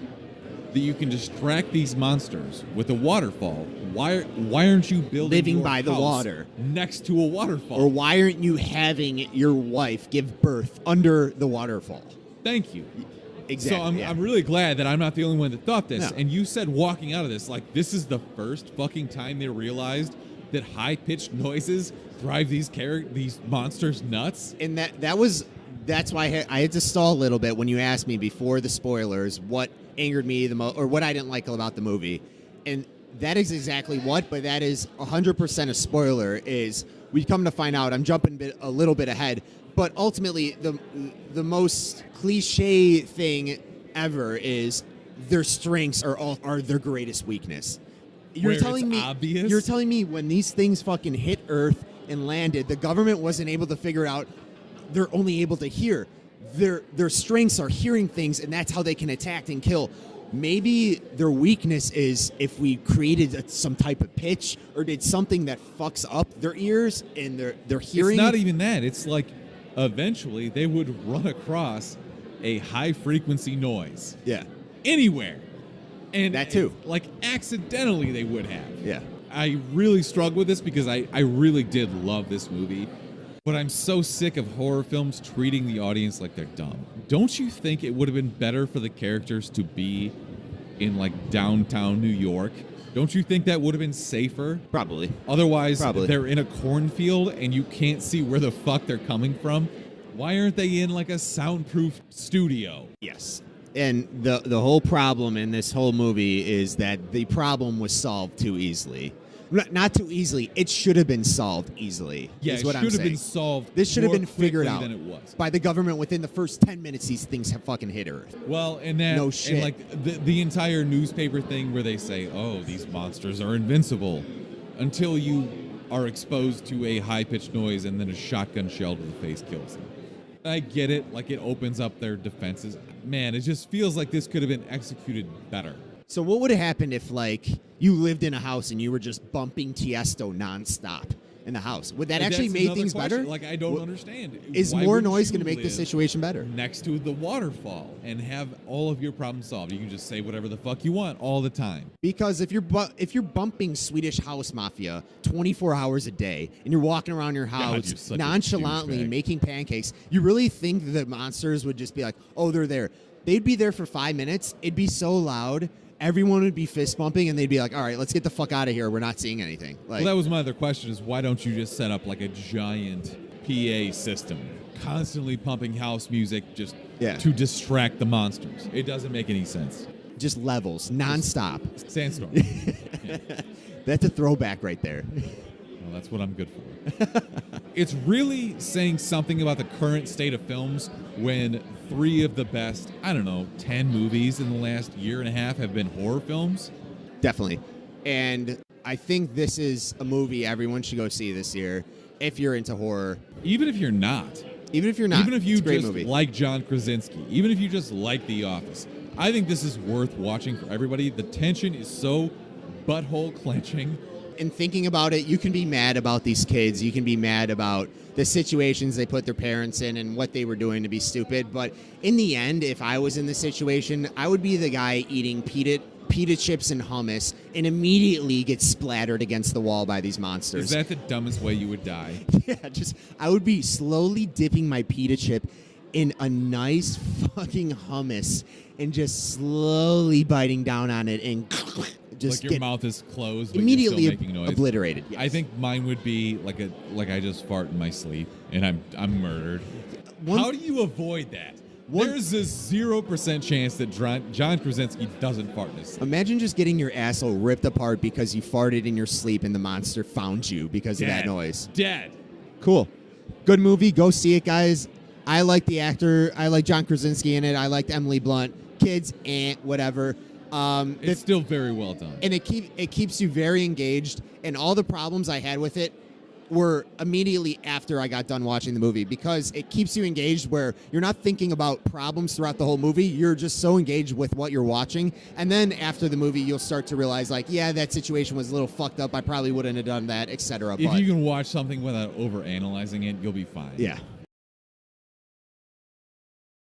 that you can distract these monsters with a waterfall, why aren't you building living your by the house water next to a waterfall? Or why aren't you having your wife give birth under the waterfall? Thank you. Exactly. So I'm really glad that I'm not the only one that thought this. No. And you said walking out of this, like, this is the first fucking time they realized that high-pitched noises drive these monsters nuts. And that's why I had to stall a little bit when you asked me before the spoilers what angered me the most, or what I didn't like about the movie. And that is exactly what, but that is 100% a spoiler, is we come to find out, I'm jumping a little bit ahead, but ultimately the most cliche thing ever is their strengths are their greatest weakness. You're telling me when these things fucking hit Earth and landed, the government wasn't able to figure out, they're only able to hear. Their strengths are hearing things, and that's how they can attack and kill. Maybe their weakness is if we created some type of pitch or did something that fucks up their ears and their hearing. It's not even that. It's like eventually they would run across a high-frequency noise. Yeah. Anywhere. And that too. Like accidentally they would have. Yeah. I really struggled with this because I really did love this movie. But I'm so sick of horror films treating the audience like they're dumb. Don't you think it would have been better for the characters to be in like downtown New York? Don't you think that would have been safer? Probably. Otherwise, they're in a cornfield and you can't see where the fuck they're coming from. Why aren't they in like a soundproof studio? Yes. And the whole problem in this whole movie is that the problem was solved too easily. Not too easily. It should have been solved easily. Yeah, is what it I'm should have saying. been solved. This should have more been figured quickly out than it was. by the government within the first 10 minutes. These things have fucking hit Earth. Well, and that, No shit. and like the entire newspaper thing where they say, "Oh, these monsters are invincible," until you are exposed to a high-pitched noise and then a shotgun shell to the face kills them. I get it, like it opens up their defenses. Man, it just feels like this could have been executed better. So what would have happened if, like, you lived in a house and you were just bumping Tiesto nonstop in the house? Would that actually That's make another things question. better? Like, I don't understand. Is Why more wouldn't noise you going to make the live situation better? next to the waterfall and have all of your problems solved? You can just say whatever the fuck you want all the time. Because if you're bumping Swedish House Mafia 24 hours a day and you're walking around your you're house such a nonchalantly douchebag. making pancakes, you really think the monsters would just be like, oh, they're there? They'd be there for 5 minutes. It'd be so loud. Everyone would be fist bumping, and they'd be like, all right, let's get the fuck out of here. We're not seeing anything. Like, Well, that was my other question is why don't you just set up like a giant PA system constantly pumping house music just to distract the monsters? It doesn't make any sense. just levels, nonstop. Sandstorm. Yeah. That's a throwback right there. Well, that's what I'm good for. It's really saying something about the current state of films when 3 of the best, 10 movies in the last year and a half have been horror films. Definitely. And I think this is a movie everyone should go see this year if you're into horror. Even if you're not. Even if you're not. Even if you it's a great just movie. like John Krasinski. Even if you just like The Office. I think this is worth watching for everybody. The tension is so butthole clenching. And thinking about it, you can be mad about these kids. You can be mad about the situations they put their parents in and what they were doing to be stupid. But in the end, if I was in this situation, I would be the guy eating pita chips and hummus and immediately get splattered against the wall by these monsters. Is that the dumbest way you would die? Yeah, I would be slowly dipping my pita chip in a nice fucking hummus and just slowly biting down on it and just like your mouth is closed, but immediately you're still making noise. obliterated. Yes. I think mine would be like I just fart in my sleep and I'm murdered. How do you avoid that? There's a 0% chance that John Krasinski doesn't fart in his sleep. Imagine just getting your asshole ripped apart because you farted in your sleep and the monster found you because of that noise. Dead. Cool. Good movie. Go see it, guys. I like the actor. I like John Krasinski in it. I liked Emily Blunt. Kids, whatever. It's still very well done. And it keeps you very engaged. And all the problems I had with it were immediately after I got done watching the movie because it keeps you engaged where you're not thinking about problems throughout the whole movie. You're just so engaged with what you're watching. And then after the movie, you'll start to realize, like, yeah, that situation was a little fucked up. I probably wouldn't have done that, etc. If you can watch something without overanalyzing it, you'll be fine. Yeah.